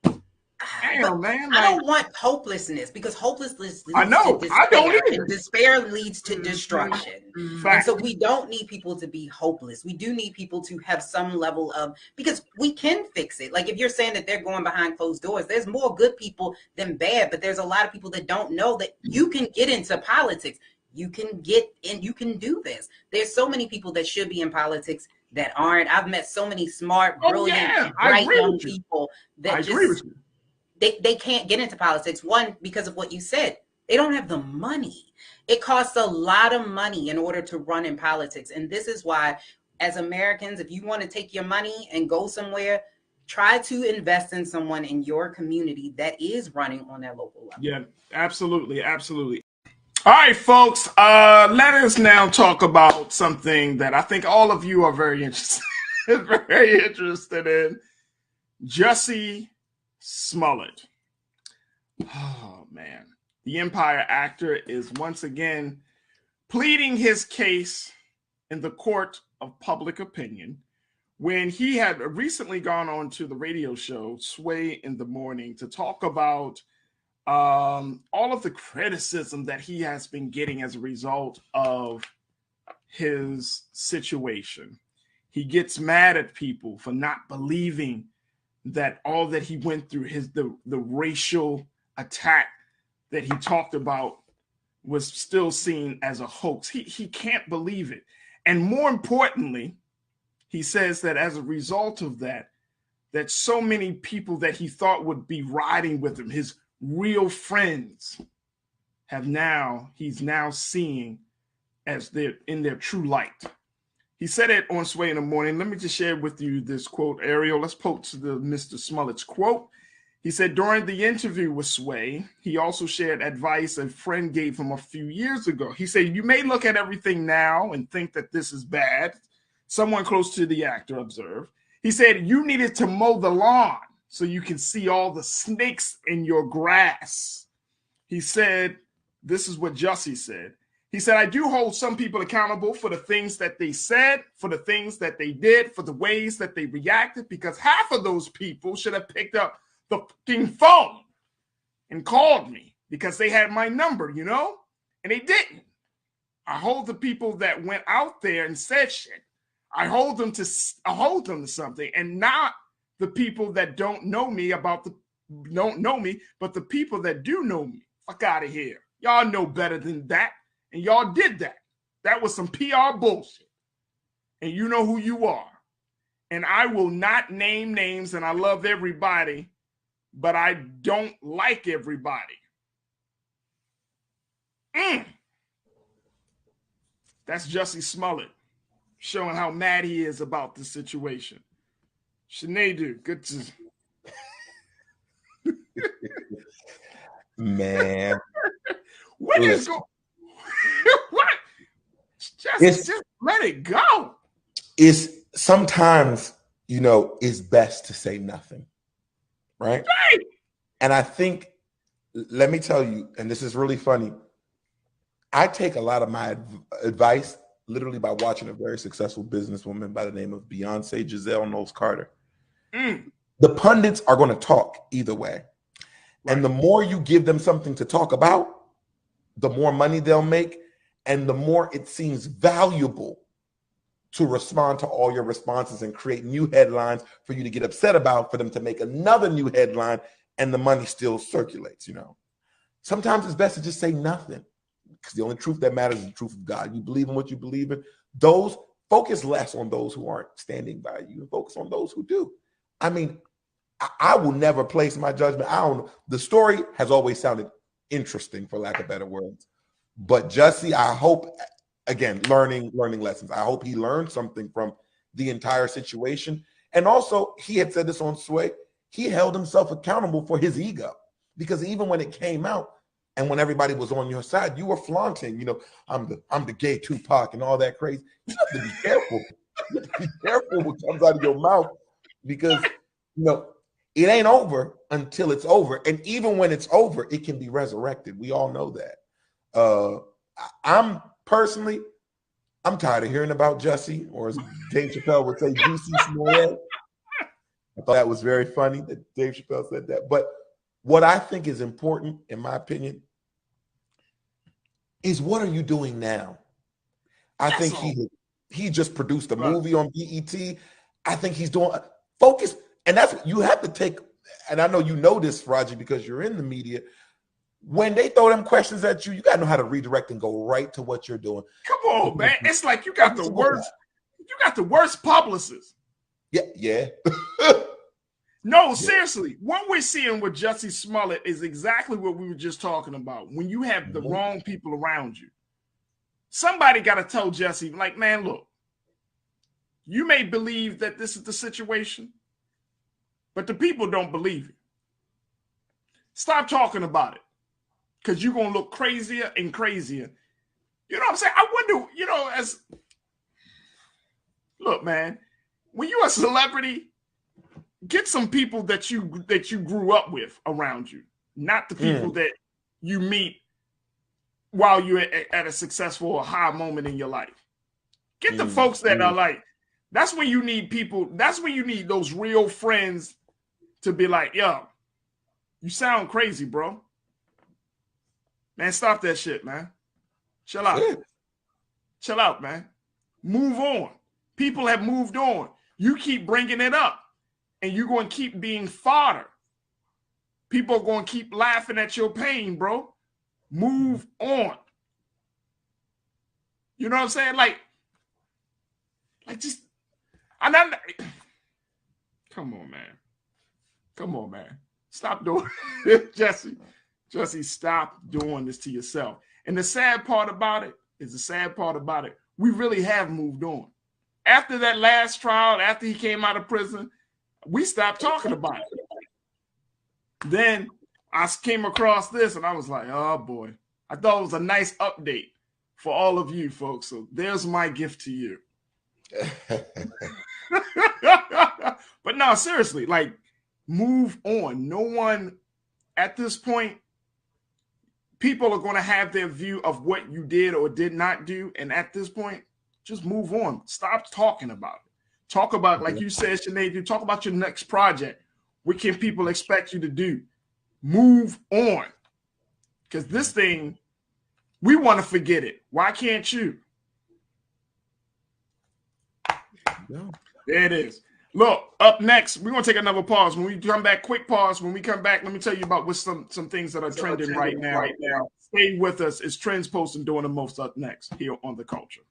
damn, man. I don't want hopelessness, because hopelessness leads I know. to despair, I don't either. and despair leads to destruction. Mm-hmm. And so we don't need people to be hopeless. We do need people to have some level of, because we can fix it. Like, if you're saying that they're going behind closed doors, there's more good people than bad, but there's a lot of people that don't know that you can get into politics. You can get in, you can do this. There's so many people that should be in politics that aren't. I've met so many smart, brilliant, bright young people that just, they can't get into politics. One, because of what you said, they don't have the money. It costs a lot of money in order to run in politics. And this is why, as Americans, if you want to take your money and go somewhere, try to invest in someone in your community that is running on that local level. Yeah, absolutely. Absolutely. All right, folks, let us now talk about something that I think all of you are very interested in. Jussie Smollett. Oh, man. The Empire actor is once again pleading his case in the court of public opinion when he had recently gone on to the radio show Sway in the Morning to talk about all of the criticism that he has been getting as a result of his situation. He gets mad at people for not believing that all that he went through, the racial attack that he talked about, was still seen as a hoax. He can't believe it. And more importantly, he says that as a result of that so many people that he thought would be riding with him, his real friends, he's now seeing as they're in their true light. He said it on Sway in the Morning. Let me just share with you this quote, Ariel. Let's post the Mr. Smollett's quote. He said during the interview with Sway, he also shared advice a friend gave him a few years ago. He said, you may look at everything now and think that this is bad. Someone close to the actor observed. He said, you needed to mow the lawn so you can see all the snakes in your grass. He said, this is what Jussie said. He said, I do hold some people accountable for the things that they said, for the things that they did, for the ways that they reacted, because half of those people should have picked up the fucking phone and called me because they had my number, you know, and they didn't. I hold the people that went out there and said shit. I hold them to something, and not the people that don't know me but the people that do know me. Fuck out of here. Y'all know better than that, and y'all did that. That was some PR bullshit, and you know who you are. And I will not name names, and I love everybody, but I don't like everybody. That's Jussie Smollett showing how mad he is about the situation. Sinead, good to... Man. What is going... What? Just let it go. It's sometimes, you know, it's best to say nothing. Right? And I think, let me tell you, and this is really funny, I take a lot of my advice literally by watching a very successful businesswoman by the name of Beyonce Giselle Knowles-Carter. The pundits are going to talk either way. Right. And the more you give them something to talk about, the more money they'll make, and the more it seems valuable to respond to all your responses and create new headlines for you to get upset about, for them to make another new headline, and the money still circulates, you know. Sometimes it's best to just say nothing, because the only truth that matters is the truth of God. You believe in what you believe in. Those focus less on those who aren't standing by you and focus on those who do. I mean, I will never place my judgment. I don't know. The story has always sounded interesting, for lack of better words. But Jussie, I hope, again, learning lessons. I hope he learned something from the entire situation. And also, he had said this on Sway, he held himself accountable for his ego. Because even when it came out and when everybody was on your side, you were flaunting, you know, I'm the gay Tupac and all that crazy. You have to be careful. You have to be careful what comes out of your mouth, because, you know, it ain't over until it's over. And even when it's over, it can be resurrected. We all know that. I'm tired of hearing about Jussie, or as Dave Chappelle would say, Jussie Smollett. I thought that was very funny that Dave Chappelle said that. But what I think is important, in my opinion, is what are you doing now? I think he just produced a movie on BET. I think he's doing focus. And that's what you have to take. And I know you know this, Raji, because you're in the media. When they throw them questions at you, you got to know how to redirect and go right to what you're doing. Come on, man. It's like you got the worst publicists. Yeah. No, seriously. What we're seeing with Jussie Smollett is exactly what we were just talking about. When you have the wrong people around you, somebody got to tell Jussie, like, man, look, you may believe that this is the situation, but the people don't believe it. Stop talking about it, because you're going to look crazier and crazier. You know what I'm saying? I wonder, you know, look, man, when you're a celebrity, get some people that you grew up with around you, not the people that you meet while you're at a successful or high moment in your life. Get the folks that are like, that's when you need people, that's when you need those real friends to be like, yo, you sound crazy, bro. Man, stop that shit, man. Chill out. Chill out, man. Move on. People have moved on. You keep bringing it up, and you're going to keep being fodder. People are going to keep laughing at your pain, bro. Move on. You know what I'm saying? Like just, and I'm, come on, man. Come on, man. Stop doing it, Jussie, stop doing this to yourself. And the sad part about it, is the sad part about it. We really have moved on. After that last trial, after he came out of prison, we stopped talking about it. Then I came across this and I was like, oh boy. I thought it was a nice update for all of you folks. So there's my gift to you. But no, seriously, like, move on. No one at this point, people are going to have their view of what you did or did not do. And at this point, just move on. Stop talking about it. Talk about, like you said, Sinead, you talk about your next project. What can people expect you to do? Move on. Because this thing, we want to forget it. Why can't you? No. There it is. Look, up next, we're going to take another pause. When we come back, quick pause. When we come back, let me tell you about what some things that are trending right now. Stay with us. It's Trends Posting doing the most up next here on The Culture.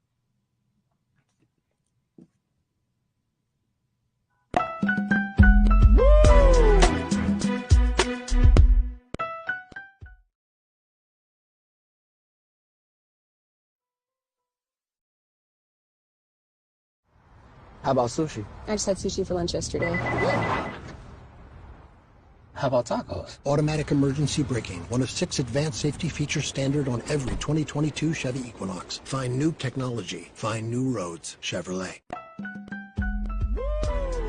How about sushi? I just had sushi for lunch yesterday. How about tacos? Automatic emergency braking, one of 6 advanced safety features standard on every 2022 Chevy Equinox. Find new technology. Find new roads. Chevrolet.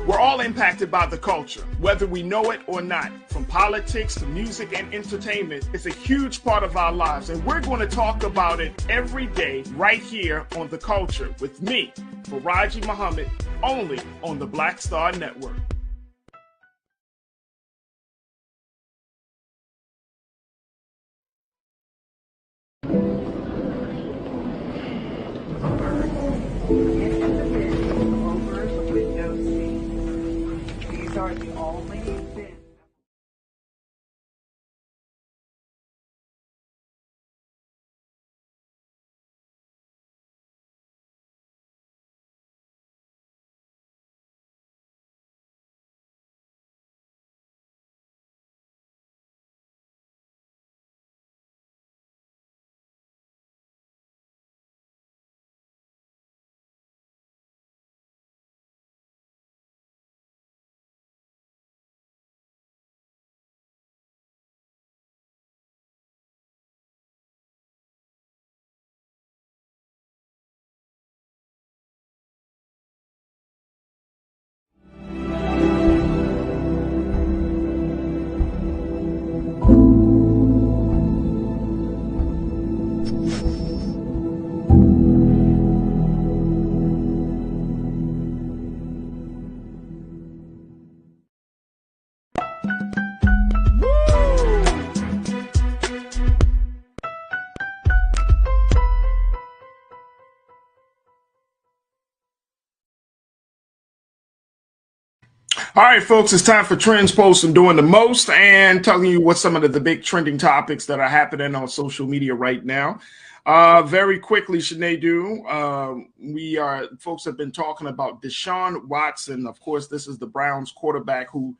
We're all impacted by the culture, whether we know it or not. From politics to music and entertainment, it's a huge part of our lives, and we're going to talk about it every day right here on The Culture with me, Faraji Muhammad, only on the Black Star Network. All right, folks, it's time for Trends Posting doing the most and telling you what some of the big trending topics that are happening on social media right now. Very quickly, Sinead, folks have been talking about Deshaun Watson. Of course, this is the Browns quarterback who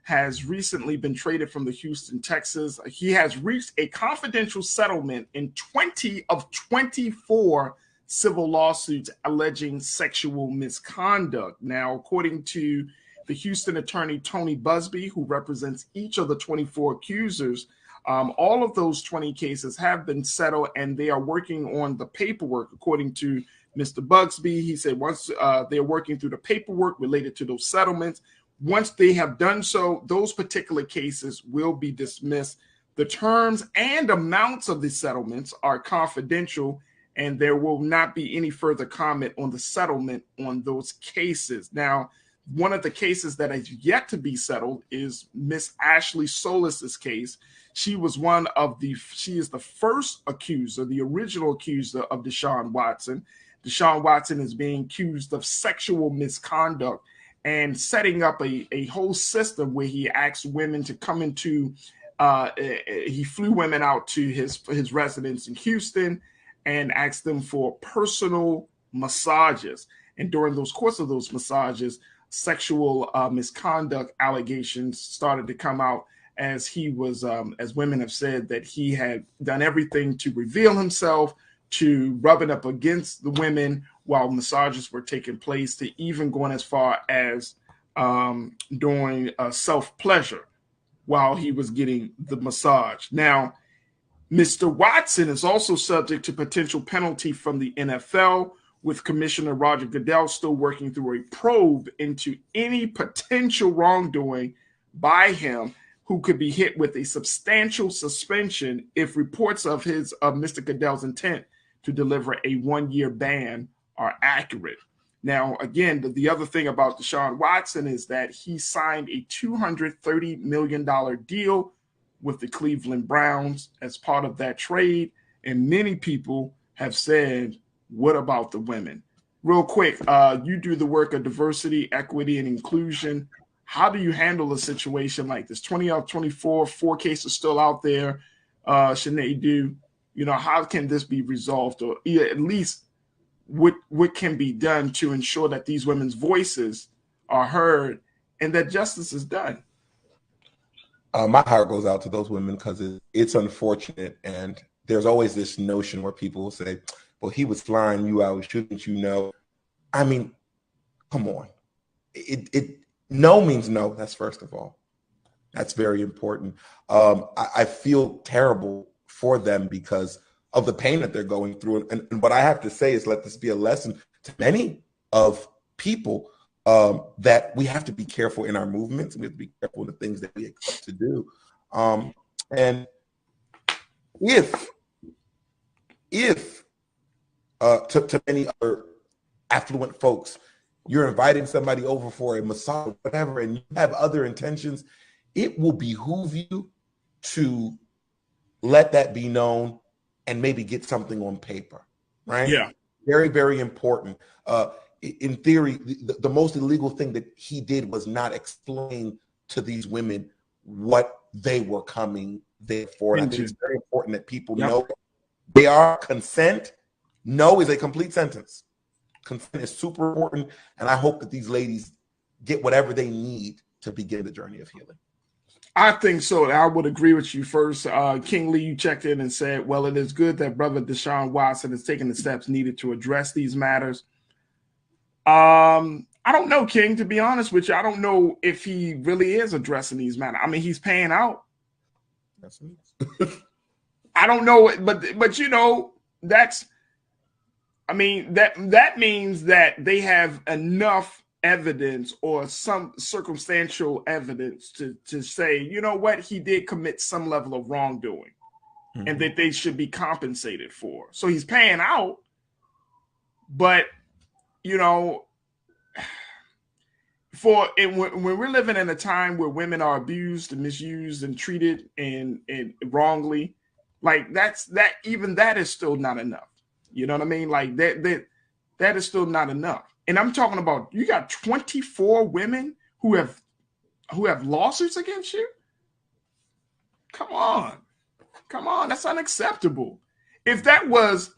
has recently been traded from the Houston Texans. He has reached a confidential settlement in 20 of 24 civil lawsuits alleging sexual misconduct. Now, according to the Houston attorney, Tony Busby, who represents each of the 24 accusers, all of those 20 cases have been settled and they are working on the paperwork. According to Mr. Busby, he said once they're working through the paperwork related to those settlements, once they have done so, those particular cases will be dismissed. The terms and amounts of the settlements are confidential, and there will not be any further comment on the settlement on those cases. Now, one of the cases that has yet to be settled is Miss Ashley Solis's case. She is the first accuser, the original accuser of Deshaun Watson. Deshaun Watson is being accused of sexual misconduct and setting up a whole system where he asked women to come into, he flew women out to his residence in Houston and asked them for personal massages. And during those course of those massages, sexual misconduct allegations started to come out as he was, as women have said, that he had done everything to reveal himself, to rubbing up against the women while massages were taking place, to even going as far as doing self-pleasure while he was getting the massage. Now, Mr. Watson is also subject to potential penalty from the NFL, with Commissioner Roger Goodell still working through a probe into any potential wrongdoing by him, who could be hit with a substantial suspension if reports of Mr. Goodell's intent to deliver a 1-year ban are accurate. Now, again, the other thing about Deshaun Watson is that he signed a $230 million deal with the Cleveland Browns as part of that trade. And many people have said, what about the women? Real quick, you do the work of diversity, equity, and inclusion. How do you handle a situation like this? 20 out of 24, 4 cases still out there. Sinead, how can this be resolved? Or at least what can be done to ensure that these women's voices are heard and that justice is done? My heart goes out to those women because it's unfortunate. And there's always this notion where people will say, well, he was flying you out, shouldn't you know? I mean, come on. No means no. That's first of all. That's very important. I feel terrible for them because of the pain that they're going through. And what I have to say is, let this be a lesson to many of people that we have to be careful in our movements. We have to be careful in the things that we expect to do. And if to many other affluent folks, you're inviting somebody over for a massage or whatever, and you have other intentions, it will behoove you to let that be known and maybe get something on paper, right? Yeah. Very, very important. In theory, the most illegal thing that he did was not explain to these women what they were coming there for. And I think it's very important that people know they are consent. No is a complete sentence. Consent is super important, and I hope that these ladies get whatever they need to begin the journey of healing. I think so. I would agree with you first. King Lee, you checked in and said, well, it is good that brother Deshaun Watson is taking the steps needed to address these matters. I don't know, King, to be honest with you. I don't know if he really is addressing these matters. I mean, he's paying out. I don't know, but that means that they have enough evidence or some circumstantial evidence to say, you know what, he did commit some level of wrongdoing, and that they should be compensated for. So he's paying out, but when we're living in a time where women are abused and misused and treated and wrongly, like that is still not enough. You know what I mean? Like that is still not enough. And I'm talking about, you got 24 women who have lawsuits against you. Come on. That's unacceptable. If that was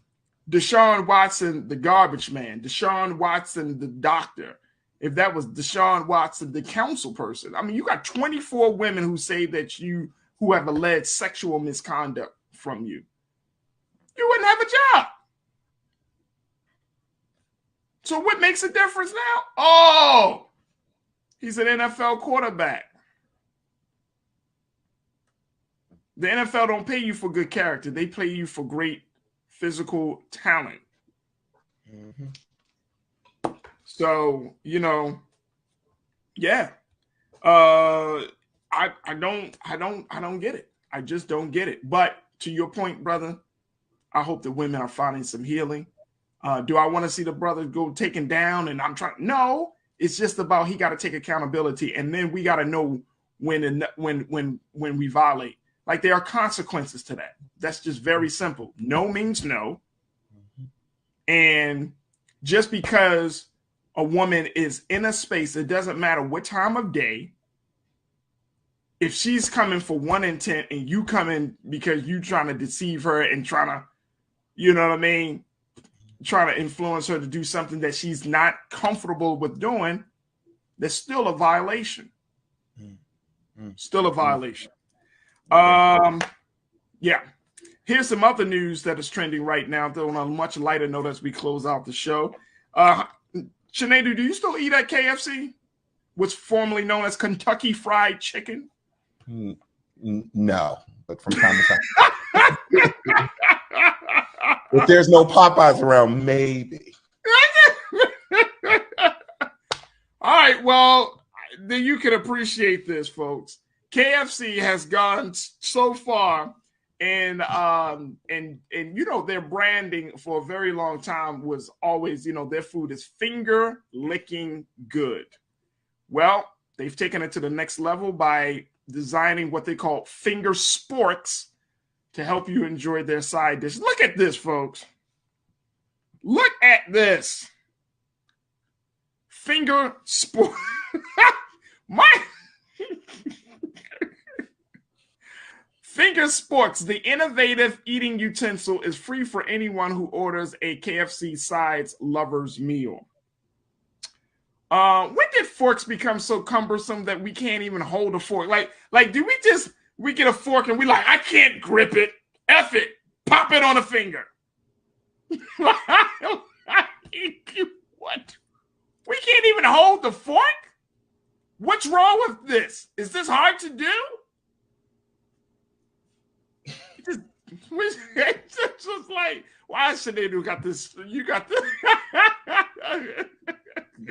Deshaun Watson, the garbage man, Deshaun Watson, the doctor, if that was Deshaun Watson, the counsel person, I mean, you got 24 women who say that who have alleged sexual misconduct from you. You wouldn't have a job. So what makes a difference now? Oh, he's an NFL quarterback. The NFL don't pay you for good character. They pay you for great physical talent. So, yeah. I don't get it. I just don't get it. But to your point, brother, I hope the women are finding some healing. Do I want to see the brother go taken down? And no, it's just about, he got to take accountability, and then we got to know when we violate. Like, there are consequences to that. That's just very simple. No means no. And just because a woman is in a space, it doesn't matter what time of day. If she's coming for one intent and you come in because you trying to deceive her and trying to, trying to influence her to do something that she's not comfortable with doing, that's still a violation. Still a violation. Yeah. Here's some other news that is trending right now, though on a much lighter note as we close out the show. Sinead, do you still eat at KFC? What's formerly known as Kentucky Fried Chicken? No, but from time to time. If there's no Popeyes around, maybe. All right, well, then you can appreciate this, folks. KFC has gone so far, and you know, their branding for a very long time was always, you know, their food is finger licking good. Well, they've taken it to the next level by designing what they call finger sporks to help you enjoy their side dish. Look at this, folks. Look at this. Finger sport. Finger sporks, the innovative eating utensil, is free for anyone who orders a KFC Sides Lovers meal. When did forks become so cumbersome that we can't even hold a fork? Like, do we get a fork and we like, I can't grip it. F it. Pop it on a finger. What? We can't even hold the fork? What's wrong with this? Is this hard to do? It's just like, why should they got this? You got this.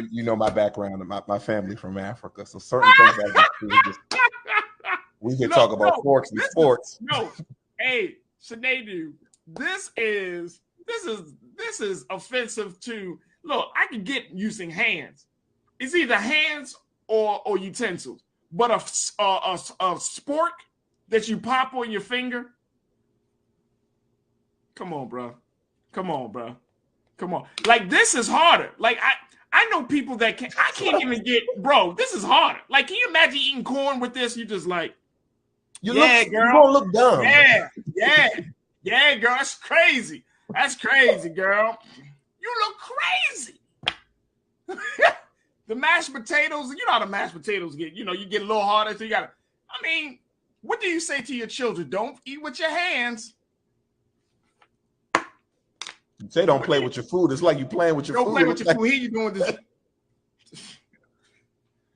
You know my background, my family from Africa, so certain things we can talk about forks and sports. No, hey, Sinead, this is offensive to. Look, I can get using hands. It's either hands or utensils, but a spork that you pop on your finger. Come on, bro. Come on. Like, this is harder. Like, I know people that I can't even get, bro, this is harder. Like, can you imagine eating corn with this? You just like, girl. You're gonna look dumb. Yeah, girl. That's crazy. That's crazy, girl. You look crazy. The mashed potatoes, you know how the mashed potatoes get, you know, you get a little harder. So you gotta, I mean, what do you say to your children? Don't eat with your hands. You say don't play with your food. It's like you playing with your food. Don't play with your food. Here you doing this.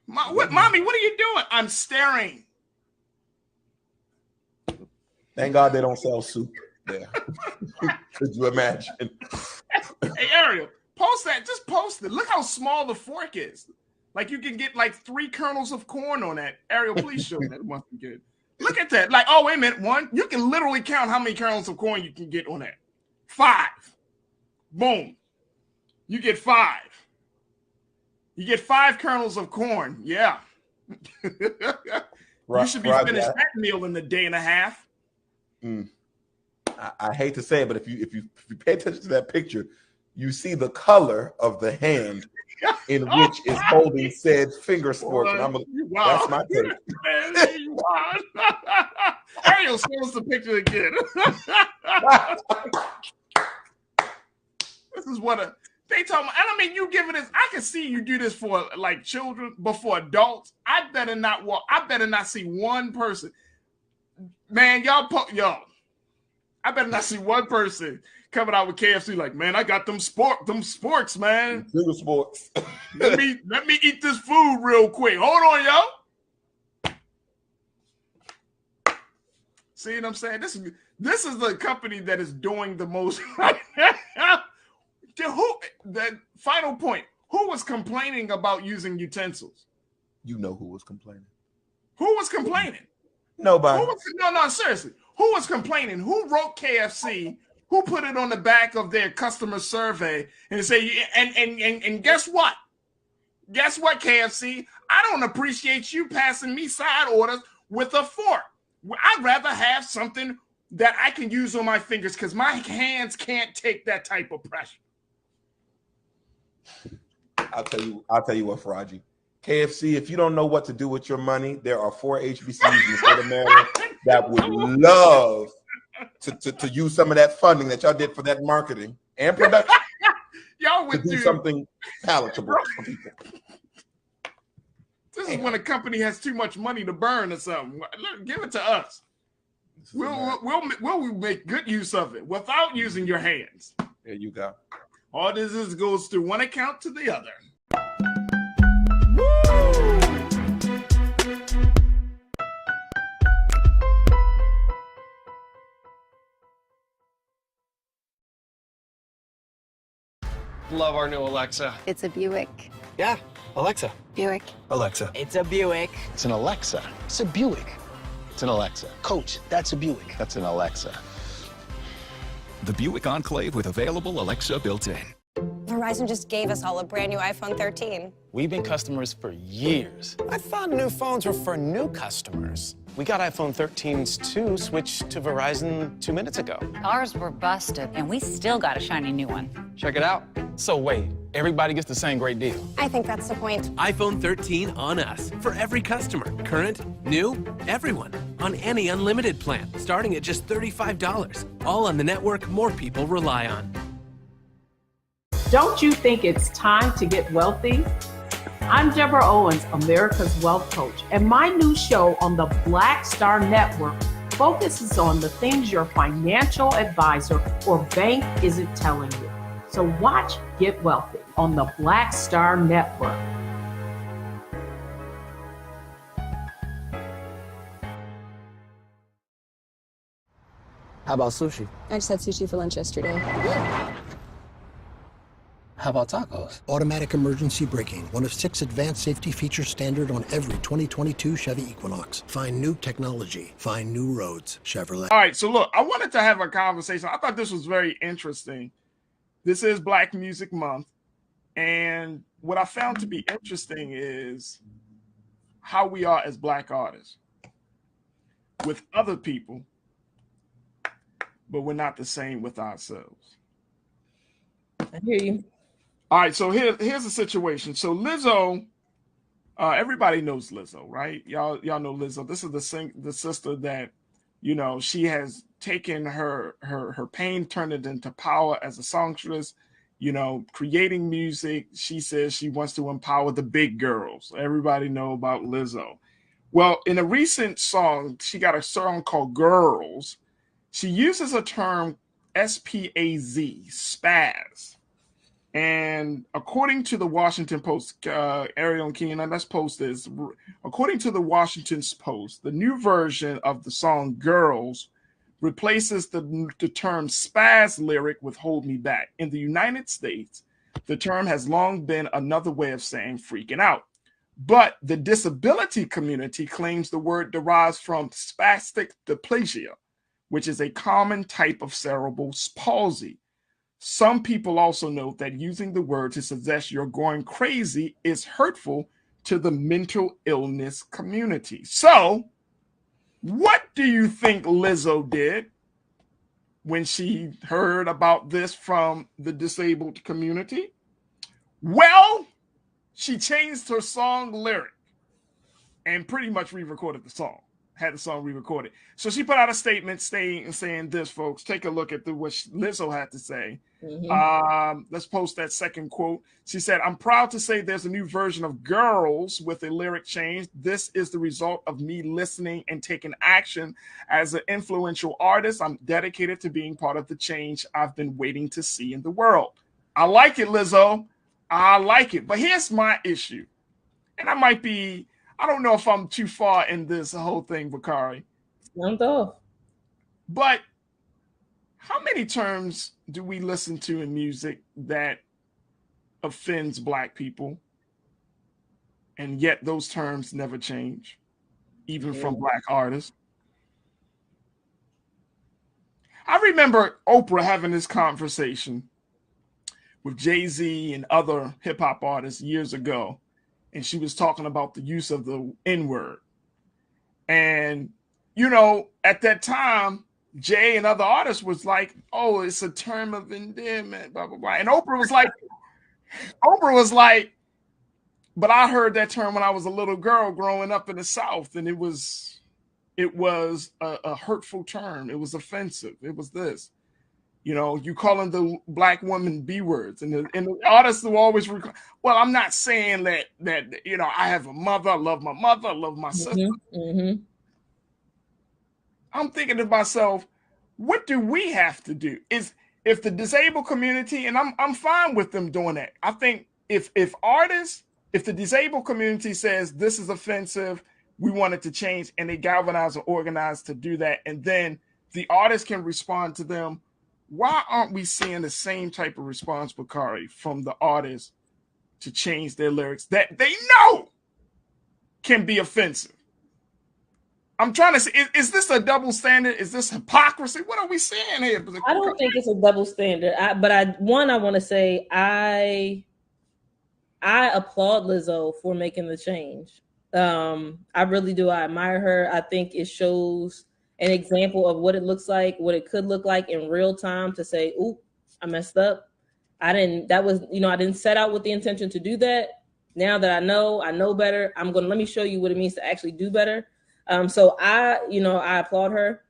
Mommy, what are you doing? I'm staring. Thank God they don't sell soup there. Could you imagine? Hey, Ariel, post that. Just post it. Look how small the fork is. Like, you can get like 3 kernels of corn on that. Ariel, please show that. It must be good. Look at that. Like, oh, wait a minute. 1. You can literally count how many kernels of corn you can get on that. 5. Boom. You get 5. You get 5 kernels of corn. Yeah. You should be finished that meal in a day and a half. I hate to say it, but if you pay attention to that picture, you see the color of the hand in which is holding said finger spork. That's my take. Ariel, show us the picture again. This is what they tell me. And I mean, you giving this, I can see you do this for like children, but for adults, I better not see one person. Man, I better not see one person coming out with KFC like, man, I got them sporks, man. Finger sporks. let me eat this food real quick. Hold on, yo. See what I'm saying? This is the company that is doing the most right now. The final point, who was complaining about using utensils? You know who was complaining. Who was complaining? Nobody. No, seriously. Who was complaining? Who wrote KFC? Who put it on the back of their customer survey and say, and guess what? Guess what, KFC? I don't appreciate you passing me side orders with a fork. I'd rather have something that I can use on my fingers because my hands can't take that type of pressure. I'll tell you what, Faraji. KFC, if you don't know what to do with your money, there are 4 HBCUs in the state of Maryland that would love to use some of that funding that y'all did for that marketing and production. Y'all would do something palatable for people. This is when a company has too much money to burn or something. Look, give it to us. We'll make good use of it without using your hands. There you go. All this is goes to one account to the other. Love our new Alexa. It's a Buick. Yeah, Alexa. Buick. Alexa. It's a Buick. It's an Alexa. It's a Buick. It's an Alexa. Coach, that's a Buick. That's an Alexa. The Buick Enclave with available Alexa built in. Verizon just gave us all a brand new iPhone 13. We've been customers for years. I thought new phones were for new customers. We got iPhone 13s too, switched to Verizon 2 minutes ago. Ours were busted, and we still got a shiny new one. Check it out. So wait, everybody gets the same great deal. I think that's the point. iPhone 13 on us for every customer. Current, new, everyone. On any unlimited plan, starting at just $35. All on the network more people rely on. Don't you think it's time to get wealthy? I'm Deborah Owens, America's Wealth Coach, and my new show on the Black Star Network focuses on the things your financial advisor or bank isn't telling you. So watch Get Wealthy on the Black Star Network. How about sushi? I just had sushi for lunch yesterday. How about tacos? Automatic emergency braking, one of 6 advanced safety features standard on every 2022 Chevy Equinox. Find new technology. Find new roads. Chevrolet. All right, so look, I wanted to have a conversation. I thought this was very interesting. This is Black Music Month. And what I found to be interesting is how we are as Black artists with other people, but we're not the same with ourselves. I hear you. All right, so here's the situation. So Lizzo, everybody knows Lizzo, right? Y'all know Lizzo. This is the sister that, you know, she has taken her pain, turned it into power as a songstress, you know, creating music. She says she wants to empower the big girls. Everybody know about Lizzo. Well, in a recent song, she got a song called Girls. She uses a term SPAZ, spaz. And according to the Washington Post, Ariel and Keenan, let's post this. According to the Washington Post, the new version of the song Girls replaces the term spaz lyric with Hold Me Back. In the United States, the term has long been another way of saying freaking out. But the disability community claims the word derives from spastic diplegia, which is a common type of cerebral palsy. Some people also note that using the word to suggest you're going crazy is hurtful to the mental illness community. So, what do you think Lizzo did when she heard about this from the disabled community? Well, she changed her song lyric and pretty much re-recorded the song. Had the song re-recorded. So she put out a statement saying this, folks. Take a look at what Lizzo had to say. Mm-hmm. Let's post that second quote. She said, "I'm proud to say there's a new version of Girls with a lyric change. This is the result of me listening and taking action. As an influential artist, I'm dedicated to being part of the change I've been waiting to see in the world." I like it, Lizzo. I like it. But here's my issue. And I don't know if I'm too far in this whole thing, Bakari. But how many terms do we listen to in music that offends Black people? And yet those terms never change, even from Black artists. I remember Oprah having this conversation with Jay-Z and other hip hop artists years ago. And she was talking about the use of the N-word. And, you know, at that time, Jay and other artists was like, oh, it's a term of endearment, blah, blah, blah. And Oprah was like, but I heard that term when I was a little girl growing up in the South, and it was a hurtful term. It was offensive. It was this. You know, you calling the Black woman B words, and the artists will always. Well, I'm not saying that you know, I have a mother. I love my mother. I love my sister. Mm-hmm. I'm thinking to myself, what do we have to do? If the disabled community, and I'm fine with them doing that. I think if the disabled community says this is offensive, we want it to change, and they galvanize and organize to do that, and then the artist can respond to them. Why aren't we seeing the same type of response, Bakari, from the artists to change their lyrics that they know can be offensive? I'm trying to say, is this a double standard? Is this hypocrisy? What are we saying here? I don't think it's a double standard. I want to say I applaud Lizzo for making the change. I really do. I admire her. I think it shows an example of what it looks like, what it could look like in real time, to say, "Oop, I messed up. I didn't set out with the intention to do that. Now that I know better. Let me show you what it means to actually do better." So I applaud her.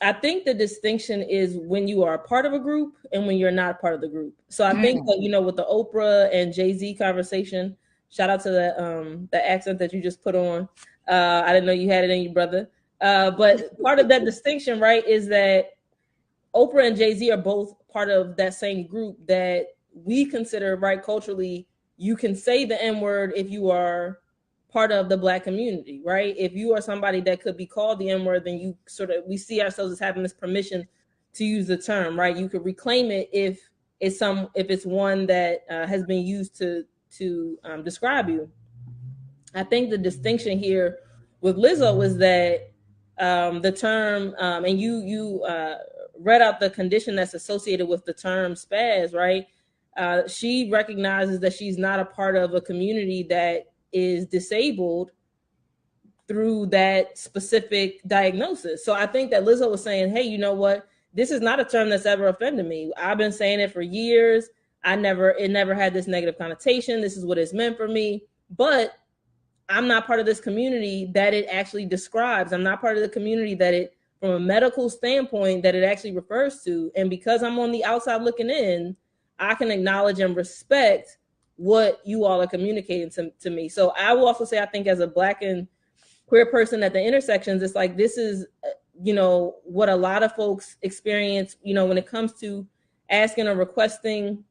I think the distinction is when you are a part of a group and when you're not part of the group. So I think that, with the Oprah and Jay-Z conversation, shout out to the accent that you just put on. I didn't know you had it in you, brother. But part of that distinction, right, is that Oprah and Jay-Z are both part of that same group that we consider, right, culturally, you can say the N-word if you are part of the Black community, right? If you are somebody that could be called the N-word, then we see ourselves as having this permission to use the term, right? You could reclaim it if it's one that has been used to describe you. I think the distinction here with Lizzo is that the term, and you read out the condition that's associated with the term spaz, right? She recognizes that she's not a part of a community that is disabled through that specific diagnosis. So I think that Lizzo was saying, hey, you know what? This is not a term that's ever offended me. I've been saying it for years. It never had this negative connotation. This is what it's meant for me. But I'm not part of this community that it actually describes. I'm not part of the community that it, from a medical standpoint, that it actually refers to. And because I'm on the outside looking in, I can acknowledge and respect what you all are communicating to me. So I will also say, I think as a Black and queer person at the intersections, it's like, this is, what a lot of folks experience, when it comes to asking or requesting,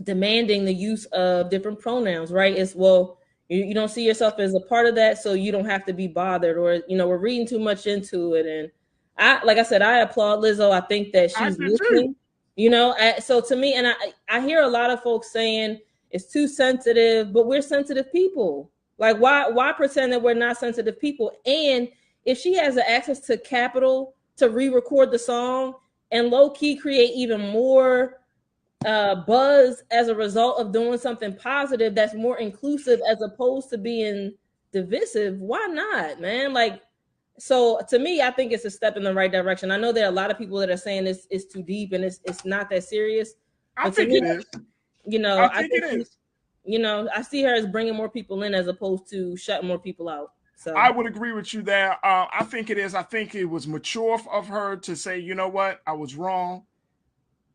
demanding the use of different pronouns, right? It's, well, you don't see yourself as a part of that, so you don't have to be bothered, or, we're reading too much into it. And like I said, I applaud Lizzo. I think that she's listening, so to me, and I hear a lot of folks saying, it's too sensitive, but we're sensitive people. Like, why pretend that we're not sensitive people? And if she has the access to capital to re-record the song and low-key create even more buzz as a result of doing something positive that's more inclusive as opposed to being divisive, why not, man? Like, so to me, I think it's a step in the right direction. I know there are a lot of people that are saying it's too deep and it's not that serious. I think it is. I think it is. I see her as bringing more people in as opposed to shutting more people out. So I would agree with you there. I think it is. I think it was mature of her to say, you know what, I was wrong.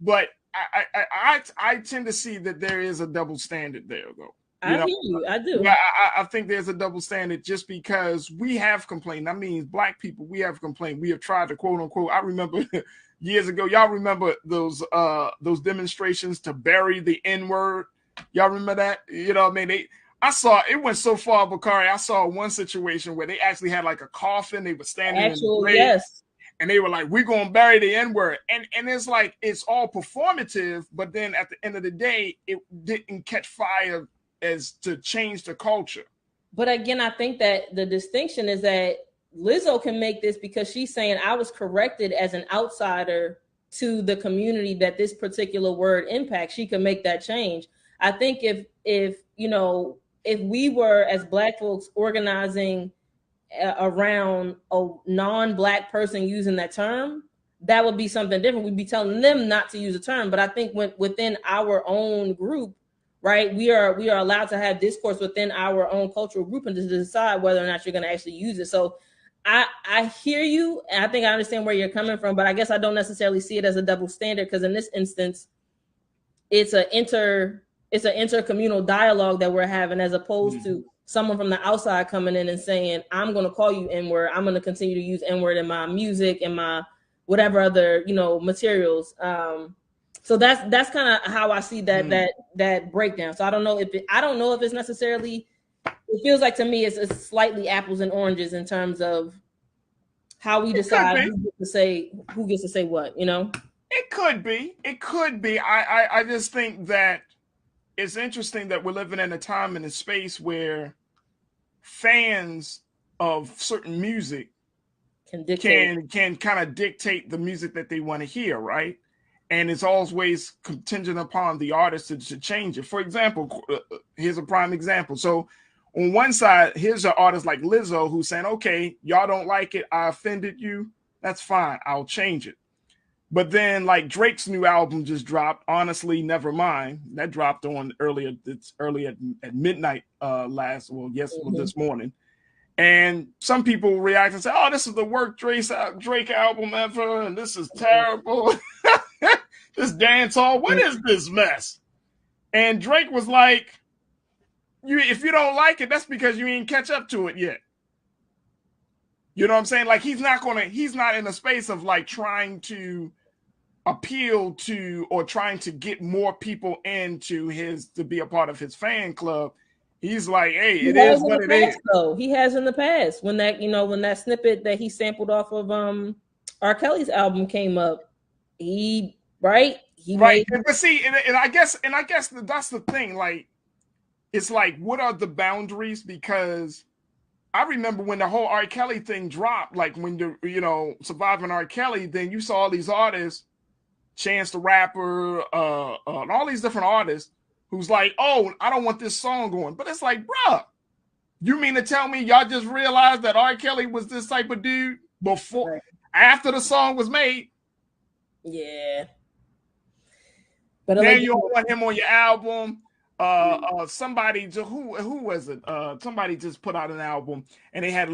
But I tend to see that there is a double standard there, though. I hear you. I do. I think there's a double standard just because we have complained. I mean, Black people, we have complained. We have tried to quote unquote. I remember years ago. Y'all remember those demonstrations to bury the N-word? Y'all remember that? I mean, I saw it went so far, Bakari. I saw one situation where they actually had like a coffin. They were standing in the grave, yes. And they were like, we're going to bury the N-word. And it's like, it's all performative. But then at the end of the day, it didn't catch fire as to change the culture. But again, I think that the distinction is that Lizzo can make this because she's saying, I was corrected as an outsider to the community that this particular word impacts. She can make that change. I think if we were as Black folks organizing around a non-Black person using that term, that would be something different. We'd be telling them not to use the term. But I think within our own group, right, we are allowed to have discourse within our own cultural group and to decide whether or not you're going to actually use it. So I hear you, and I think I understand where you're coming from, but I guess I don't necessarily see it as a double standard, because in this instance, it's an intercommunal dialogue that we're having, as opposed to someone from the outside coming in and saying, I'm going to call you N-word. I'm going to continue to use N-word in my music and my whatever other, materials. So that's kind of how I see that breakdown. So I don't know if it's necessarily, it feels like to me it's slightly apples and oranges in terms of how we decide who gets to say what, It could be. I just think that it's interesting that we're living in a time and a space where fans of certain music can kind of dictate the music that they want to hear, right? And it's always contingent upon the artist to change it. For example, here's a prime example. So on one side, here's an artist like Lizzo who's saying, okay, y'all don't like it, I offended you, that's fine, I'll change it. But then, like, Drake's new album just dropped, Honestly Nevermind. That dropped on early at midnight this morning. And some people react and say, oh, this is the worst Drake album ever, and this is terrible. This dance hall, what is this mess? And Drake was like, if you don't like it, that's because you ain't catch up to it yet. You know what I'm saying? Like, he's not in a space of like trying to appeal to or trying to get more people to be a part of his fan club. He's like, hey, it is what it is. Though. He has in the past when that snippet that he sampled off of R. Kelly's album came up, But see, and I guess that's the thing. Like, it's like, what are the boundaries? Because I remember when the whole R. Kelly thing dropped, like when Surviving R. Kelly, then you saw all these artists, Chance the Rapper, and all these different artists who's like, oh, I don't want this song going. But it's like, bruh, you mean to tell me y'all just realized that R. Kelly was this type of dude after the song was made? Yeah. But now you don't want him on your album. Somebody who was it? Somebody just put out an album and they had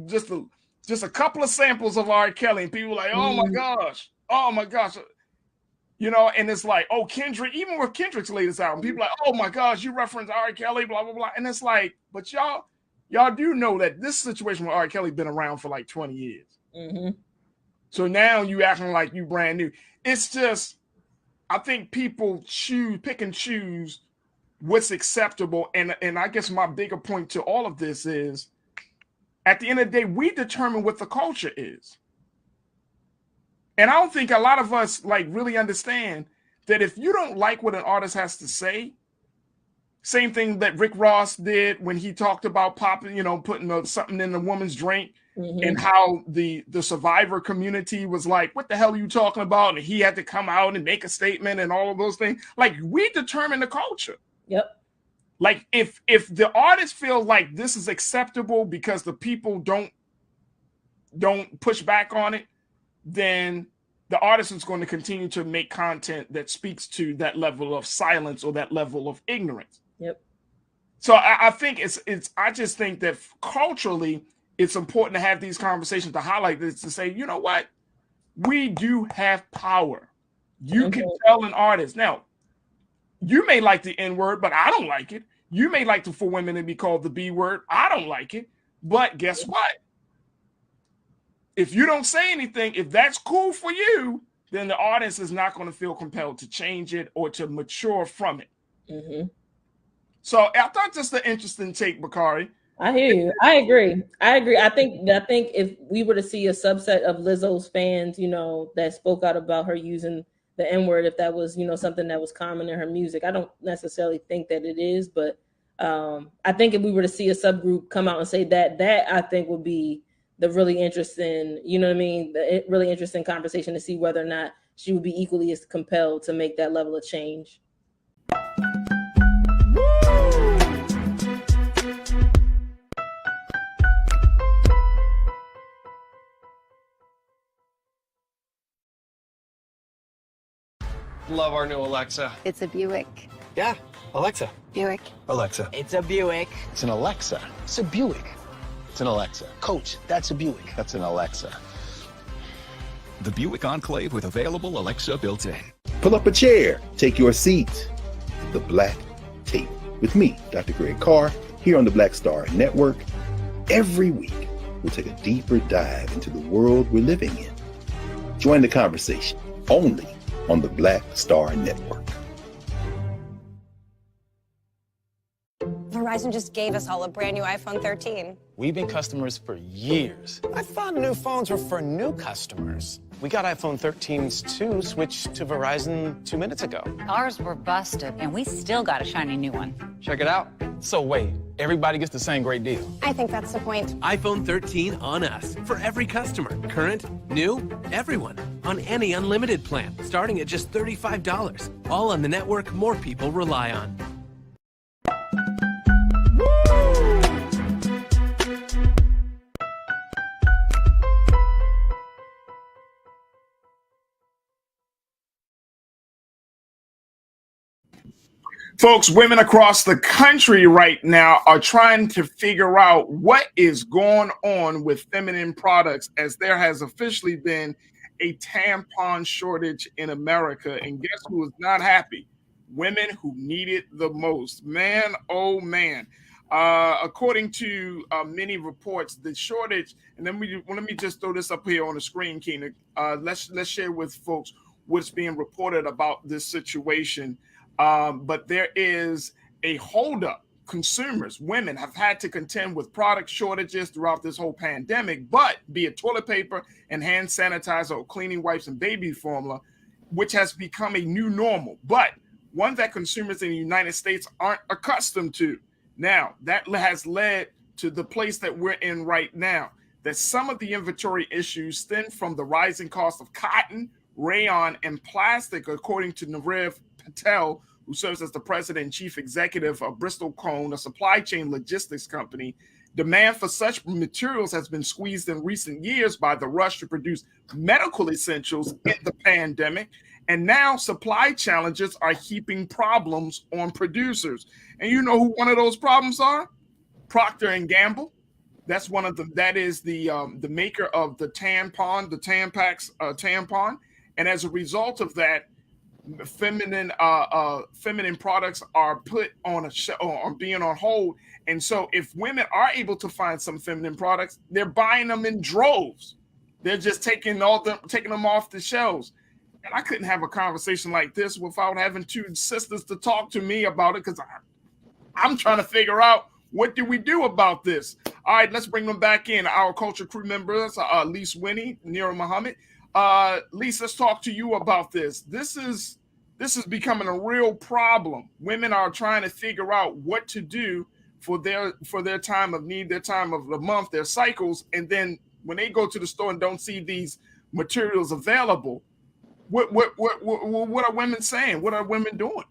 just a couple of samples of R. Kelly, and people were like, oh my gosh. And it's like, oh, Kendrick, even with Kendrick's latest album, people are like, oh my gosh, you reference R. Kelly, blah, blah, blah. And it's like, but y'all do know that this situation with R. Kelly been around for like 20 years. Mm-hmm. So now you acting like you brand new. It's just, I think people pick and choose what's acceptable. And I guess my bigger point to all of this is, at the end of the day, we determine what the culture is. And I don't think a lot of us like really understand that if you don't like what an artist has to say, same thing that Rick Ross did when he talked about popping, putting something in a woman's drink, and how the survivor community was like, what the hell are you talking about? And he had to come out and make a statement and all of those things. Like, we determine the culture. Yep. Like, if the artist feels like this is acceptable because the people don't push back on it, then the artist is going to continue to make content that speaks to that level of silence or that level of ignorance. Yep. So I think I just think that culturally, it's important to have these conversations, to highlight this, to say, you know what? We do have power. You can tell an artist. Now, you may like the N-word, but I don't like it. You may like for women to be called the B word. I don't like it. But guess what? If you don't say anything, if that's cool for you, then the audience is not going to feel compelled to change it or to mature from it. Mm-hmm. So I thought that's an interesting take, Bakari. I hear you. I agree. I think if we were to see a subset of Lizzo's fans, that spoke out about her using the N-word, if that was, something that was common in her music, I don't necessarily think that it is, but I think if we were to see a subgroup come out and say that I think would be the really interesting, the really interesting conversation to see whether or not she would be equally as compelled to make that level of change. Love our new Alexa. It's a Buick. Yeah, Alexa. Buick. Alexa. It's a Buick. It's an Alexa. It's a Buick. It's an Alexa. Coach, that's a Buick. That's an Alexa. The Buick Enclave with available Alexa built-in. Pull up a chair. Take your seat. The Black Tape with me, Dr. Greg Carr, here on the Black Star Network. Every week, we'll take a deeper dive into the world we're living in. Join the conversation only on the Black Star Network. Verizon just gave us all a brand new iPhone 13. We've been customers for years. I thought new phones were for new customers. We got iPhone 13s too, switched to Verizon 2 minutes ago. Ours were busted, and we still got a shiny new one. Check it out. So wait, everybody gets the same great deal. I think that's the point. iPhone 13 on us for every customer. Current, new, everyone. On any unlimited plan, starting at just $35. All on the network more people rely on. Folks, women across the country right now are trying to figure out what is going on with feminine products, as there has officially been a tampon shortage in America. And guess who is not happy? Women who need it the most. Man, oh man. According to many reports, the shortage, and then let me just throw this up here on the screen, Keena. Let's share with folks what's being reported about this situation. But there is a holdup. Consumers, women, have had to contend with product shortages throughout this whole pandemic, but be it toilet paper and hand sanitizer or cleaning wipes and baby formula, which has become a new normal, but one that consumers in the United States aren't accustomed to. Now, that has led to the place that we're in right now, that some of the inventory issues stem from the rising cost of cotton, rayon, and plastic, according to Narev Patel, who serves as the president and chief executive of Bristol Cone, a supply chain logistics company. Demand for such materials has been squeezed in recent years by the rush to produce medical essentials in the pandemic. And now supply challenges are heaping problems on producers. And you know who one of those problems are? Procter and Gamble. That's one of them. That is the maker of the tampon, the Tampax tampon. And as a result of that, feminine products are put on being on hold. And so if women are able to find some feminine products, they're buying them in droves. They're just taking them off the shelves. And I couldn't have a conversation like this without having two sisters to talk to me about it, because I'm trying to figure out, what do we do about this? All right, let's bring them back in. Our culture crew members, Lise Winnie, Nira Muhammad. Lisa, let's talk to you about this. This is becoming a real problem. Women are trying to figure out what to do for their time of need, their time of the month, their cycles, and then when they go to the store and don't see these materials available, what are women saying? What are women doing?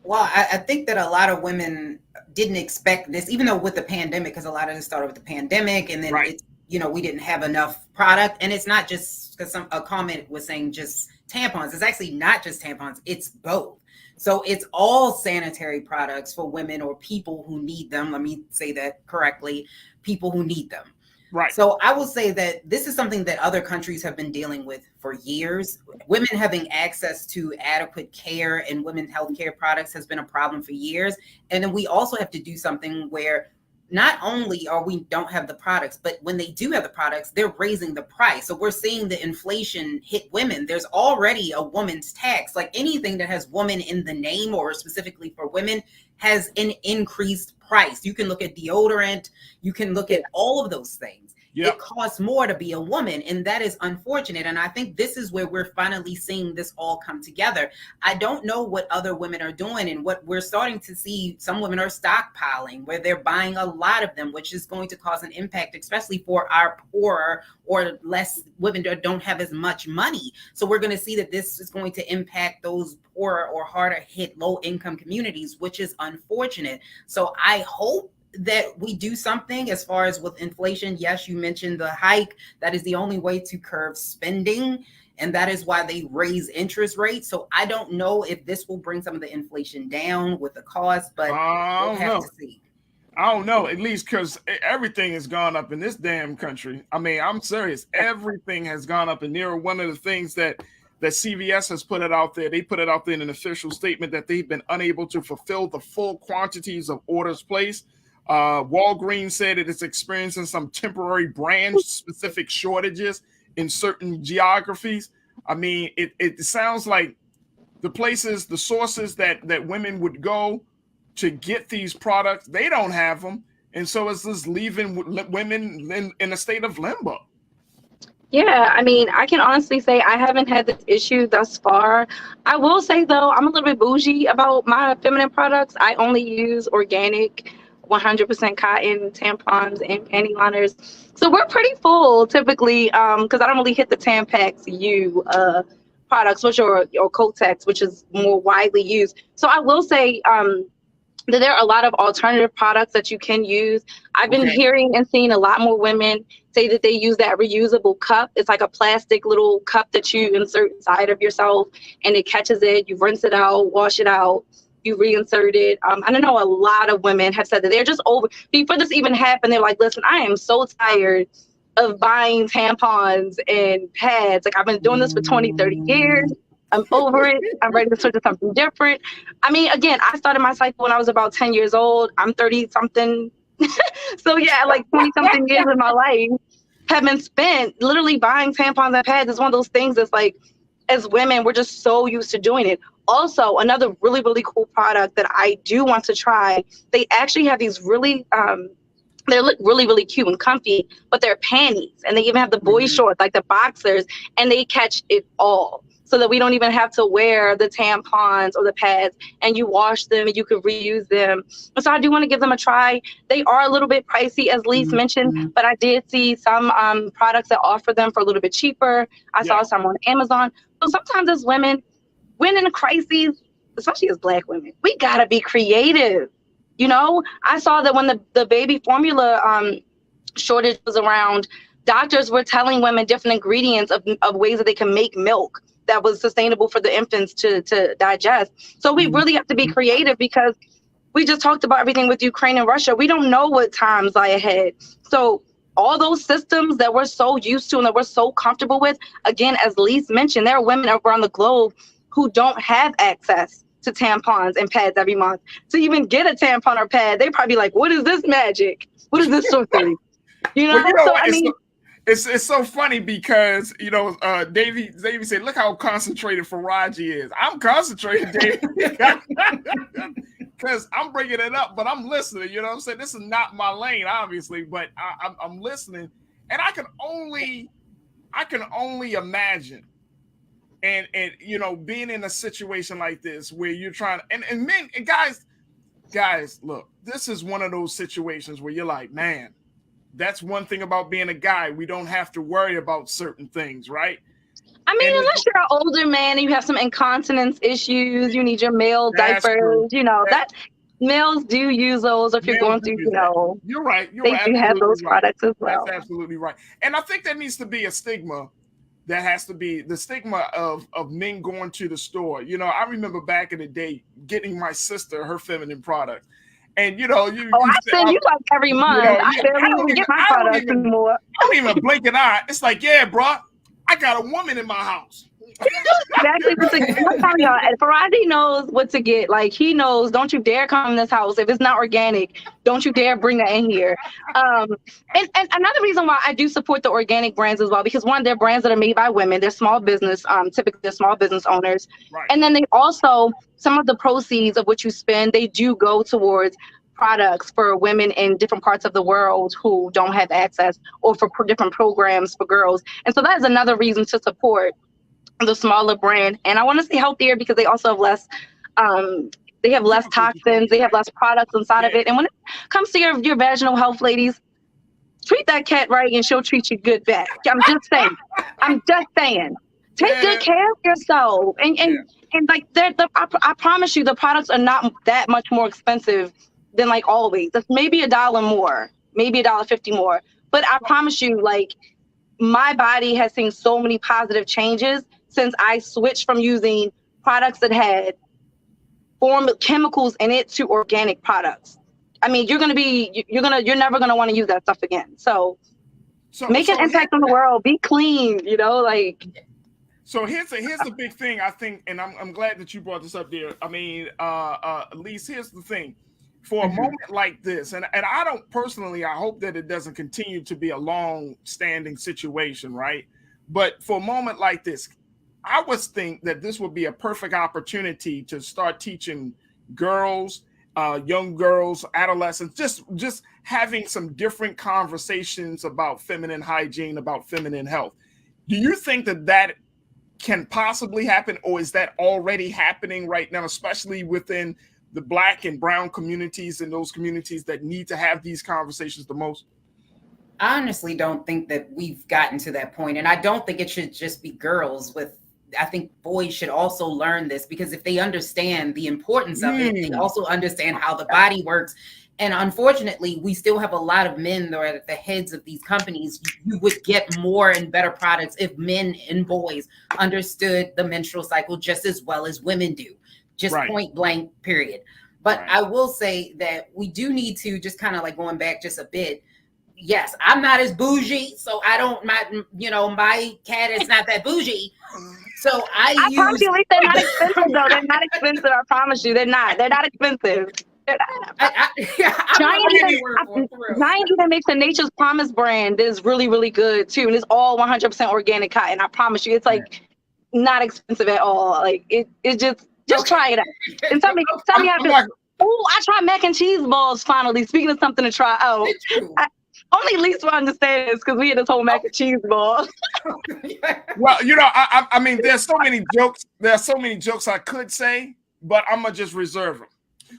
Well, I think that a lot of women didn't expect this, even though with the pandemic, because a lot of it started with the pandemic, and then it's, we didn't have enough product. And it's not just because a comment was saying just tampons. It's actually not just tampons. It's both. So it's all sanitary products for women or people who need them. Let me say that correctly. People who need them. Right. So I will say that this is something that other countries have been dealing with for years. Women having access to adequate care and women's health care products has been a problem for years. And then we also have to do something where not only are we don't have the products, but when they do have the products, they're raising the price. So we're seeing the inflation hit women. There's already a woman's tax. Like anything that has woman in the name or specifically for women has an increased price. You can look at deodorant. You can look at all of those things. Yep. It costs more to be a woman, and that is unfortunate. And I think this is where we're finally seeing this all come together. I don't know what other women are doing, and what we're starting to see, some women are stockpiling, where they're buying a lot of them, which is going to cause an impact, especially for our poorer or less women that don't have as much money. So we're going to see that this is going to impact those poorer or harder hit low income communities, which is unfortunate. So I hope that we do something as far as with inflation. Yes, you mentioned the hike. That is the only way to curb spending. And that is why they raise interest rates. So I don't know if this will bring some of the inflation down with the cost, but we'll have to see. I don't know, at least because everything has gone up in this damn country. I mean, I'm serious. Everything has gone up. And one of the things that that CVS has put it out there. They put it out there in an official statement that they've been unable to fulfill the full quantities of orders placed. Walgreens said it is experiencing some temporary brand-specific shortages in certain geographies. I mean, it sounds like the places, the sources that women would go to get these products, they don't have them. And so it's just leaving women in a state of limbo. Yeah, I mean, I can honestly say I haven't had this issue thus far. I will say, though, I'm a little bit bougie about my feminine products. I only use organic, 100% cotton tampons and panty liners. So we're pretty full typically because I don't really hit the Tampax U products, which are or Kotex, which is more widely used. So I will say that there are a lot of alternative products that you can use. I've been hearing and seeing a lot more women say that they use that reusable cup. It's like a plastic little cup that you insert inside of yourself and it catches it. You rinse it out, wash it out, you reinsert it. I don't know, a lot of women have said that they're just over. Before this even happened, they're like, listen, I am so tired of buying tampons and pads. Like, I've been doing this for 20, 30 years. I'm over it. I'm ready to switch to something different. I mean, again, I started my cycle when I was about 10 years old. I'm 30 something. So yeah, like 20 something years of my life have been spent literally buying tampons and pads. It's one of those things that's like, as women, we're just so used to doing it. Also, another really, really cool product that I do want to try, they actually have these really, they look really, really cute and comfy, but they're panties. And they even have the boy shorts, like the boxers, and they catch it all. So that we don't even have to wear the tampons or the pads, and you wash them and you can reuse them. So I do want to give them a try. They are a little bit pricey, as Lise mentioned, but I did see some products that offer them for a little bit cheaper. I saw some on Amazon. So sometimes as women, when in a crisis, especially as Black women, we gotta be creative. You know, I saw that when the baby formula shortage was around, doctors were telling women different ingredients of ways that they can make milk that was sustainable for the infants to digest. So we really have to be creative because we just talked about everything with Ukraine and Russia. We don't know what times lie ahead. So all those systems that we're so used to and that we're so comfortable with, again, as Lise mentioned, there are women around the globe who don't have access to tampons and pads every month. To even get a tampon or pad, they probably like, what is this magic? What is this sorcery? You know, so I mean, it's so funny because, you know, Davey said, look how concentrated Faraji is. I'm concentrated, Davey, because I'm bringing it up, but I'm listening. You know what I'm saying? This is not my lane, obviously, but I'm listening, and I can only imagine, and you know, being in a situation like this where you're trying, and men and guys, look, this is one of those situations where you're like, man. That's one thing about being a guy. We don't have to worry about certain things, right? I mean, unless you're an older man and you have some incontinence issues, you need your male diapers, true. You know, that males do use those if you're going through, you know. You're right. They do have those products as well. That's absolutely right. And I think there needs to be a stigma that has to be the stigma of men going to the store. You know, I remember back in the day getting my sister her feminine products. And you know, I send you like every month. You know, I barely even get my products anymore. I don't even blink an eye. It's like, yeah, bro, I got a woman in my house. Exactly what to get. I'm telling y'all, Faraji knows what to get. Like, he knows, don't you dare come in this house. If it's not organic, don't you dare bring that in here. And another reason why I do support the organic brands as well, because one, they're brands that are made by women. They're small business, typically they're small business owners. Right. And then they also, some of the proceeds of what you spend, they do go towards products for women in different parts of the world who don't have access, or for different programs for girls. And so that is another reason to support the smaller brand. And I want to say healthier because they also have less they have less toxins, they have less products inside of it. And when it comes to your vaginal health, ladies, treat that cat right and she'll treat you good back. I'm just saying take good care of yourself. And like I promise you the products are not that much more expensive than like always. It's maybe $1 more, maybe $1.50 more. But I promise you, like, my body has seen so many positive changes since I switched from using products that had chemicals in it to organic products. I mean, you're never gonna want to use that stuff again. So make an impact on the world. Be clean, you know, like. So here's the big thing, I think, and I'm glad that you brought this up there. I mean, Elise, here's the thing. For a moment like this, and I don't personally, I hope that it doesn't continue to be a long-standing situation, right? But for a moment like this, I would think that this would be a perfect opportunity to start teaching girls, young girls, adolescents, just having some different conversations about feminine hygiene, about feminine health. Do you think that can possibly happen, or is that already happening right now, especially within the Black and brown communities and those communities that need to have these conversations the most? I honestly don't think that we've gotten to that point, and I don't think it should just be girls. I think boys should also learn this, because if they understand the importance of it, they also understand how the body works. And unfortunately, we still have a lot of men that are at the heads of these companies. You would get more and better products if men and boys understood the menstrual cycle just as well as women do, just point blank, period. But I will say that we do need to just kind of like going back just a bit. Yes, I'm not as bougie, so my cat is not that bougie. So I promise you, at least they're not expensive though. They're not expensive. I promise you, they're not. They're not expensive. Giant that makes the Nature's Promise brand is really, really good too, and it's all 100% organic cotton. I promise you, it's like not expensive at all. Like it just try it out and tell me how to. Oh, I tried mac and cheese balls finally. Speaking of something to try out, only Lisa will understand this because we had this whole mac and cheese ball. Well, I mean, there's so many jokes. There are so many jokes I could say, but I'm gonna just reserve them.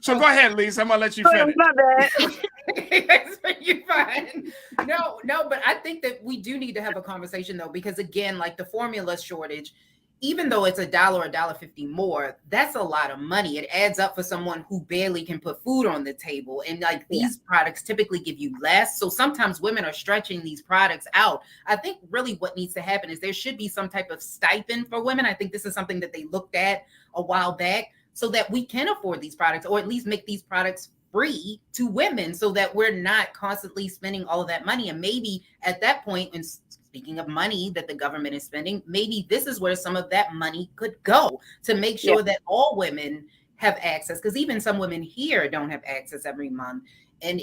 So go ahead, Lisa. I'm gonna let you finish. My bad. You're fine. No, but I think that we do need to have a conversation though, because again, like the formula shortage, even though it's $1 or $1.50 more, that's a lot of money. It adds up for someone who barely can put food on the table. And like these products typically give you less. So sometimes women are stretching these products out. I think really what needs to happen is there should be some type of stipend for women. I think this is something that they looked at a while back, so that we can afford these products, or at least make these products free to women, so that we're not constantly spending all of that money. And maybe at that point, and speaking of money that the government is spending, maybe this is where some of that money could go to make sure that all women have access, because even some women here don't have access every month, and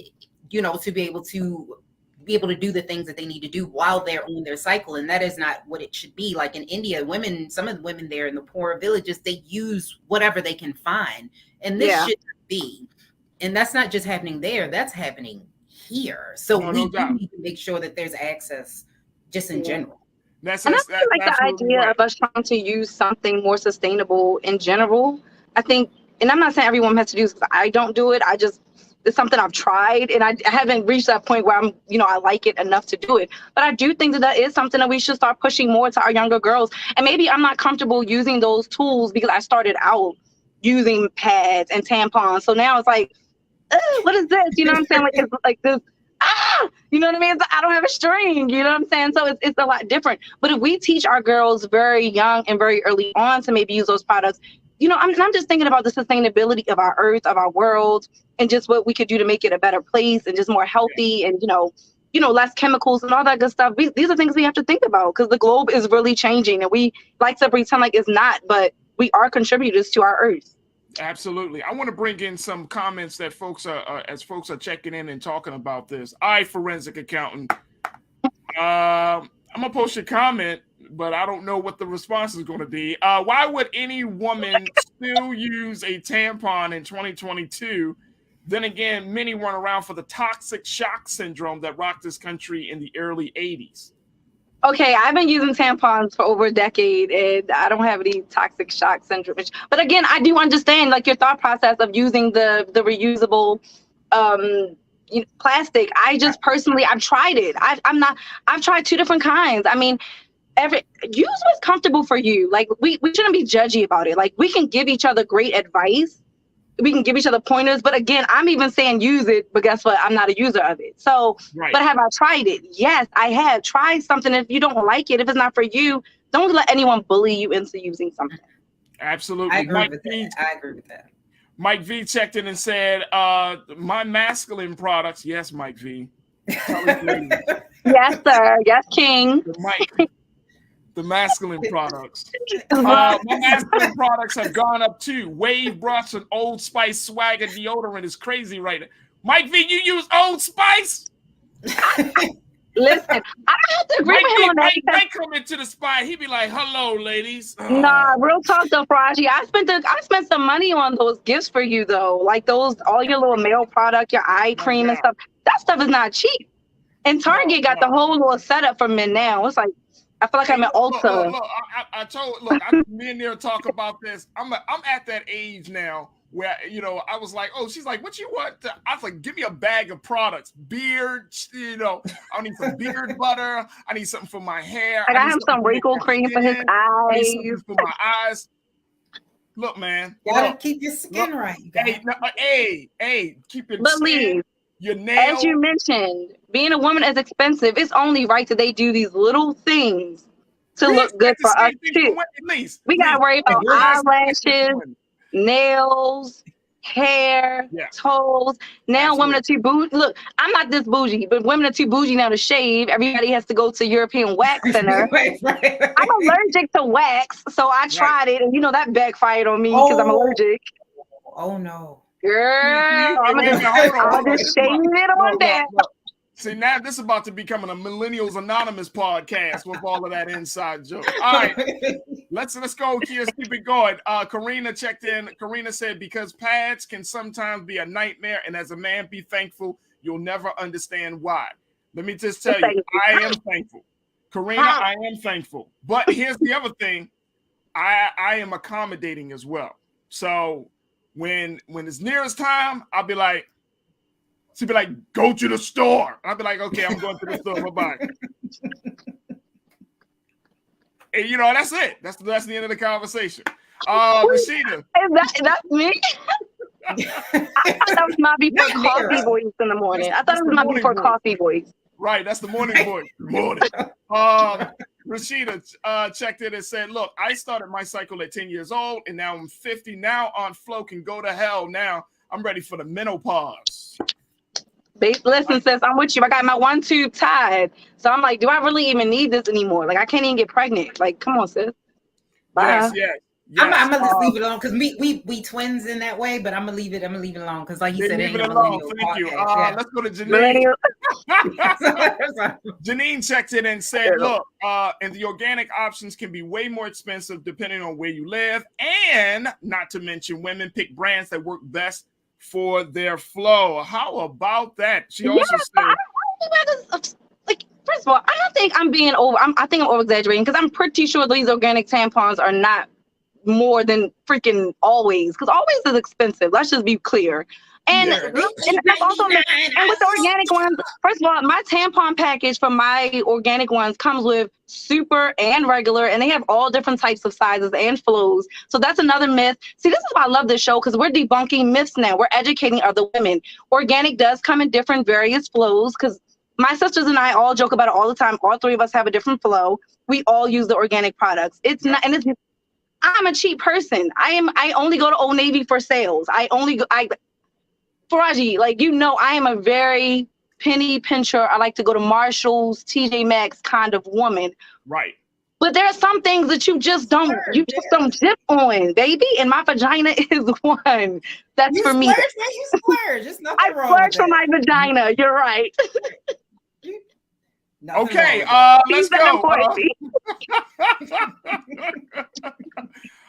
to be able to do the things that they need to do while they're on their cycle. And that is not what it should be. Like in India, some of the women there in the poorer villages, they use whatever they can find. And this should be. And that's not just happening there, that's happening here. So we do need to make sure that there's access just in general. And I feel like the idea of us trying to use something more sustainable in general, I think, and I'm not saying everyone has to do this, because I don't do it. It's something I've tried, and I haven't reached that point where I like it enough to do it. But I do think that is something that we should start pushing more to our younger girls. And maybe I'm not comfortable using those tools because I started out using pads and tampons. So now it's like, what is this? You know what I'm saying? Like it's like this. You know what I mean? I don't have a string. You know what I'm saying? So it's a lot different. But if we teach our girls very young and very early on to maybe use those products, I'm just thinking about the sustainability of our earth, of our world, and just what we could do to make it a better place and just more healthy and, less chemicals and all that good stuff. These are things we have to think about, because the globe is really changing, and we like to pretend like it's not, but we are contributors to our earth. Absolutely. I want to bring in some comments that folks are checking in and talking about this. I, forensic accountant, I'm going to post your comment, but I don't know what the response is going to be. Why would any woman still use a tampon in 2022? Then again, many run around for the toxic shock syndrome that rocked this country in the early 80s. Okay, I've been using tampons for over a decade, and I don't have any toxic shock syndrome. But again, I do understand like your thought process of using the reusable plastic. I just personally, I've tried it. I've tried 2 different kinds. I mean, use what's comfortable for you. Like we shouldn't be judgy about it. Like we can give each other great advice. We can give each other pointers, but again, I'm even saying use it, but guess what? I'm not a user of it. So, But have I tried it? Yes, I have. Tried something. If you don't like it, if it's not for you, don't let anyone bully you into using something. Absolutely. I agree with that. Mike V checked in and said, my masculine products. Yes, Mike V. Yes, sir. Yes, King. Mike. The masculine products. My masculine products have gone up too. Wave brush and Old Spice Swagger deodorant is crazy right now. Mike V, you use Old Spice? Listen, I have to agree with him on that. Mike come into the spot, he be like, "Hello, ladies." Nah, real talk though, Faraji. I spent some money on those gifts for you though, like all your little male product, your eye cream and stuff. That stuff is not cheap. And Target got the whole little setup for men now. It's like I feel like I'm at Ulta. Look, me and Neil talk about this. I'm at that age now where I was like, oh, she's like, what you want? I was like, give me a bag of products, beard, I need some beard butter. I need something for my hair. I got him some wrinkle cream for his eyes. I need something for my eyes. Look, man, gotta keep your skin right. Hey, keep your skin. Your nails. As you mentioned, being a woman is expensive. It's only right that they do these little things to look good for us too. We gotta worry about eyelashes, nails, hair, toes. Now women are too bougie. Look, I'm not this bougie, but women are too bougie now to shave. Everybody has to go to European Wax Center. right. I'm allergic to wax, so I tried it, and that backfired on me because I'm allergic. Oh no. Girl, I'm just shaving it on that. See, now this is about to become a Millennials Anonymous podcast with all of that inside joke. All right, let's go. Let's keep it going. Karina checked in. Karina said, because pads can sometimes be a nightmare, and as a man, be thankful. You'll never understand why. Let me just tell you, I am thankful. Karina, I am thankful. But here's the other thing. I am accommodating as well. So when it's nearest time, I'll be like, she'd be like, go to the store. I'll be like, okay, I'm going to the store. Bye-bye. And that's it. That's the end of the conversation. Rashida. That's me. I thought that was my before coffee voice in the morning. I thought it was my before coffee voice. Right, that's the morning voice. Good morning. Rashida checked in and said, look, I started my cycle at 10 years old, and now I'm 50. Now on flow can go to hell. Now I'm ready for the menopause. Listen, sis, I'm with you. I got my 1 tube tied. So I'm like, do I really even need this anymore? Like, I can't even get pregnant. Like, come on, sis. Bye. Yes. I'm gonna just leave it alone because we twins in that way, but I'm gonna leave it alone because like you said, leave it alone. Thank you. Let's go to Janine. Janine checked in and said, look, and the organic options can be way more expensive depending on where you live, and not to mention women pick brands that work best for their flow. How about that? She also said, like, first of all, I don't think I'm being over. I think I'm over exaggerating because I'm pretty sure these organic tampons are not more than freaking Always, because Always is expensive. Let's just be clear. And that's also, and with the organic ones, first of all, my tampon package for my organic ones comes with super and regular, and they have all different types of sizes and flows. So that's another myth. See, this is why I love this show, because we're debunking myths now. We're educating other women. Organic does come in different various flows, because my sisters and I all joke about it all the time. All three of us have a different flow. We all use the organic products. It's not, and it's, I'm a cheap person. I only go to Old Navy for sales. Faraji, like, I am a very penny pincher. I like to go to Marshall's, TJ Maxx kind of woman. Right. But there are some things that you just don't dip on, baby. And my vagina is one. That's for me. You splurge. There's nothing wrong. I splurge for my vagina. You're right. Okay, let's go.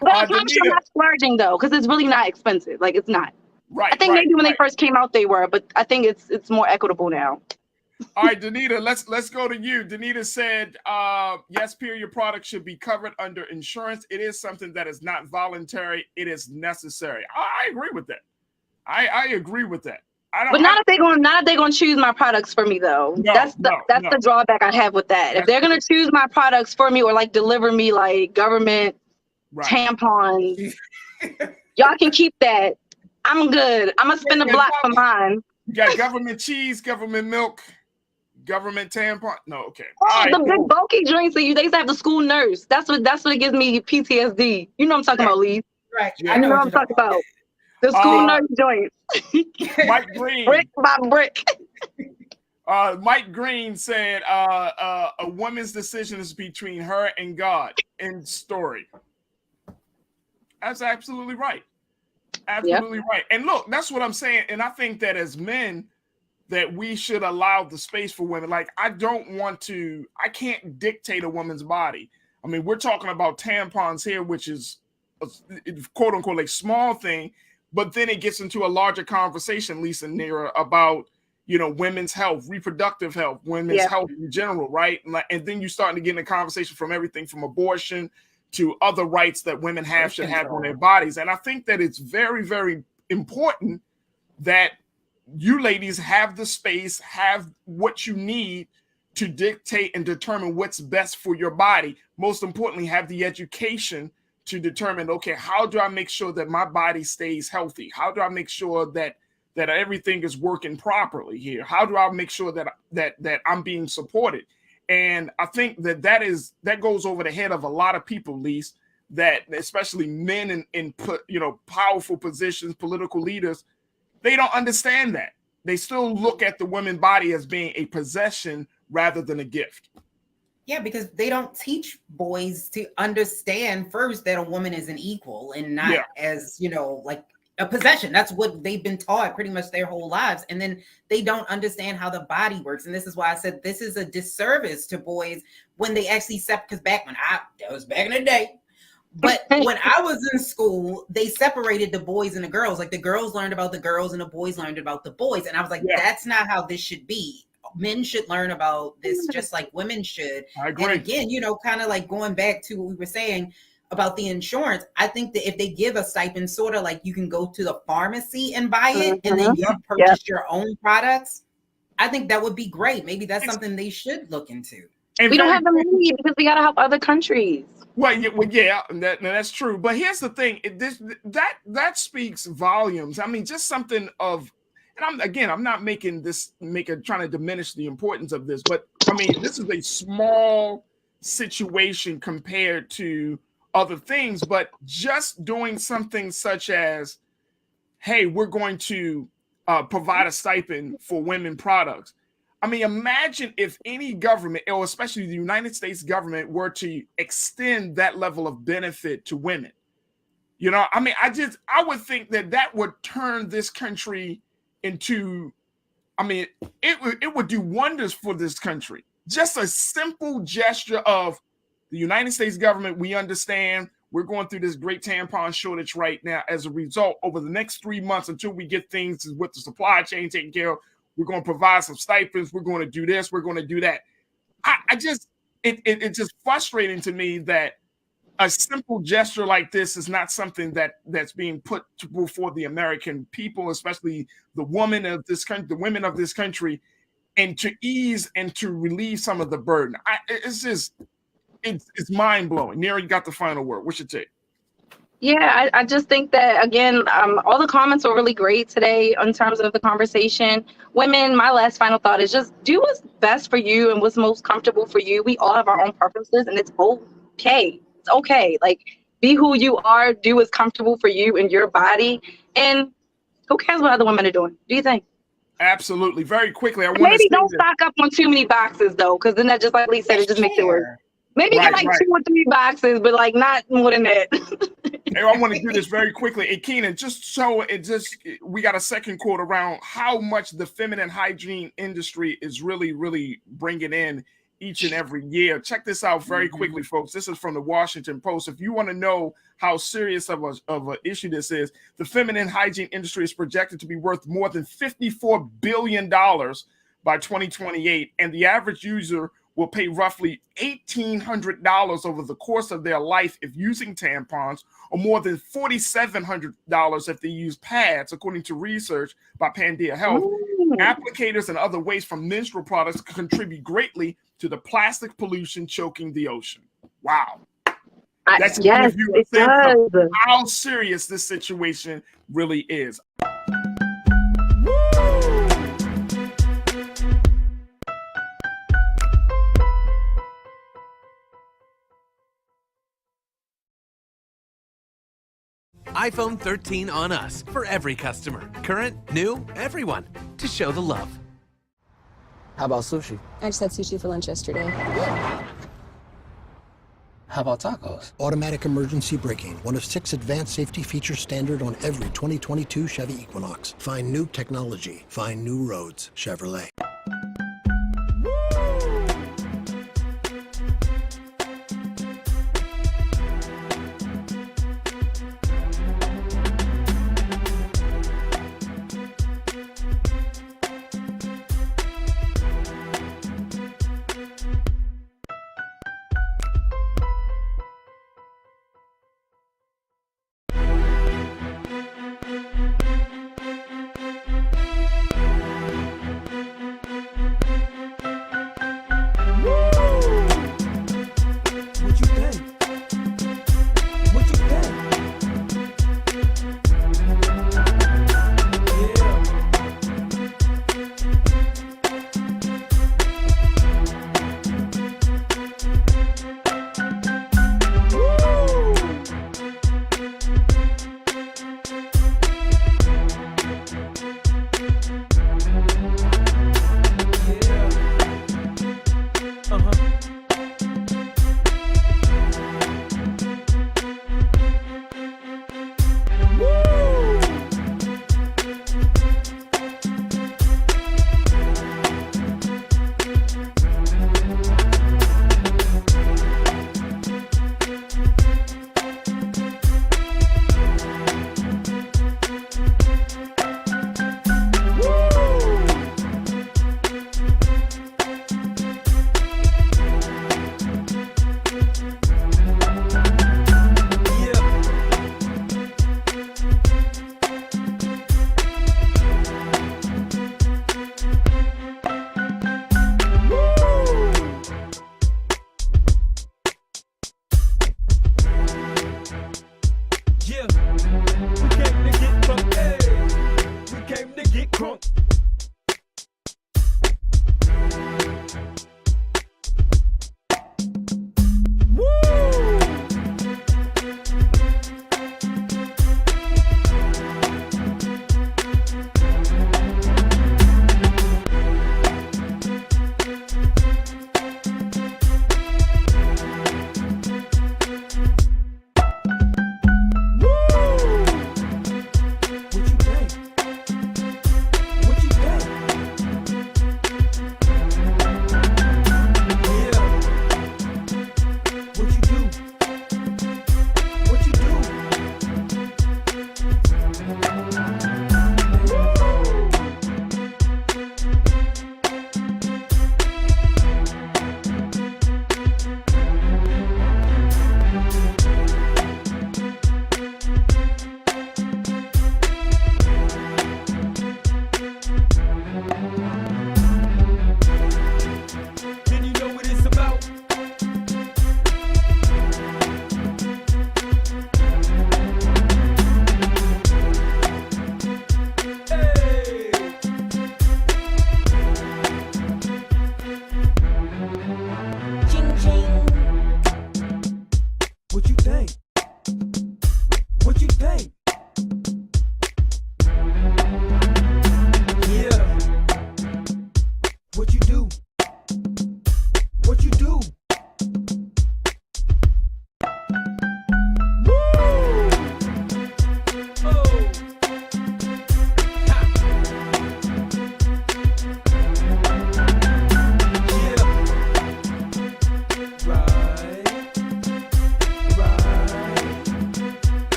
But I'm not splurging though, because it's really not expensive. Like, it's not. Right. I think maybe when they first came out they were, but I think it's more equitable now. All right, Danita, let's go to you. Danita said, yes, period products should be covered under insurance. It is something that is not voluntary. It is necessary. I agree with that. I agree with that. But not if they're gonna choose my products for me though. No, that's the drawback I have with that. If they're gonna choose my products for me or like deliver me like government tampons, y'all can keep that. I'm good. I'm gonna spin the block for mine. You got government cheese, government milk, government tampon. No, okay. Oh, the big bulky joints that they used to have the school nurse. That's what it gives me PTSD. You know what I'm talking about, Lee. Right. Yeah. I know what I'm talking about. The school nurse joints. Mike Green. Brick by brick. Mike Green said a woman's decision is between her and God. End story. That's absolutely right. Absolutely right. And look, that's what I'm saying. And I think that as men, that we should allow the space for women. Like, I can't dictate a woman's body. I mean, we're talking about tampons here, which is a quote unquote like small thing, but then it gets into a larger conversation, Lisa and Nira, about, you know, women's health, reproductive health, women's health in general, right? And then you start to get in a conversation from everything from abortion to other rights that women should have on their bodies. And I think that it's very, very important that you ladies have the space, have what you need to dictate and determine what's best for your body. Most importantly, have the education to determine, okay, how do I make sure that my body stays healthy? How do I make sure that everything is working properly here? How do I make sure that I'm being supported? And I think that goes over the head of a lot of people, Lise, that especially men in powerful positions, political leaders, they don't understand that. They still look at the women's body as being a possession rather than a gift. Yeah, because they don't teach boys to understand first that a woman is an equal and not as, like a possession. That's what they've been taught pretty much their whole lives. And then they don't understand how the body works. And this is why I said this is a disservice to boys when they actually because that was back in the day. But when I was in school, they separated the boys and the girls. Like the girls learned about the girls and the boys learned about the boys. And I was like, that's not how this should be. Men should learn about this just like women should. I agree. And again, kind of like going back to what we were saying about the insurance, I think that if they give a stipend, sort of like you can go to the pharmacy and buy it and then you purchase your own products, I think that would be great. Maybe that's something they should look into. And we don't have the money because we got to help other countries. Well, that's true. But here's the thing: that speaks volumes. I mean, just something of, and I'm not trying to diminish the importance of this, but I mean, this is a small situation compared to other things. But just doing something such as, hey, we're going to provide a stipend for women products. I mean, imagine if any government, or especially the United States government, were to extend that level of benefit to women. I mean, I would think that would turn this country into, I mean, it would do wonders for this country. Just a simple gesture of the United States government. We understand we're going through this great tampon shortage right now. As a result, over the next 3 months, until we get things with the supply chain taken care of, we're going to provide some stipends. We're going to do this. We're going to do that. It's just frustrating to me that a simple gesture like this is not something that's being put before the American people, especially the women of this country, and to ease and to relieve some of the burden. It's mind blowing. Neri, you got the final word. What's your take? Yeah, I just think that, again, all the comments were really great today in terms of the conversation. Women, my last final thought is just do what's best for you and what's most comfortable for you. We all have our own preferences, and it's okay. It's okay. Like, be who you are, do what's comfortable for you and your body, and who cares what other women are doing? Do you think? Absolutely. Very quickly, I want maybe don't stock up on too many boxes, though, because then that, just like Lee said, it just makes it worse. Maybe get like 2 or 3 boxes, but like not more than that. Hey, I want to do this very quickly. Hey, Keenan, we got a second quote around how much the feminine hygiene industry is really, really bringing in each and every year. Check this out very quickly, folks. This is from the Washington Post. If you want to know how serious of an issue this is, the feminine hygiene industry is projected to be worth more than $54 billion by 2028, and the average user will pay roughly $1,800 over the course of their life if using tampons, or more than $4,700 if they use pads, according to research by Pandia Health. Applicators and other waste from menstrual products contribute greatly to the plastic pollution choking the ocean. Wow. That's yes, it does. How serious this situation really is. iPhone 13 on us for every customer. Current, new, everyone. To show the love. How about sushi? I just had sushi for lunch yesterday. How about tacos? Automatic emergency braking, one of 6 advanced safety features standard on every 2022 Chevy Equinox. Find new technology. Find new roads. Chevrolet.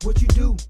What you do?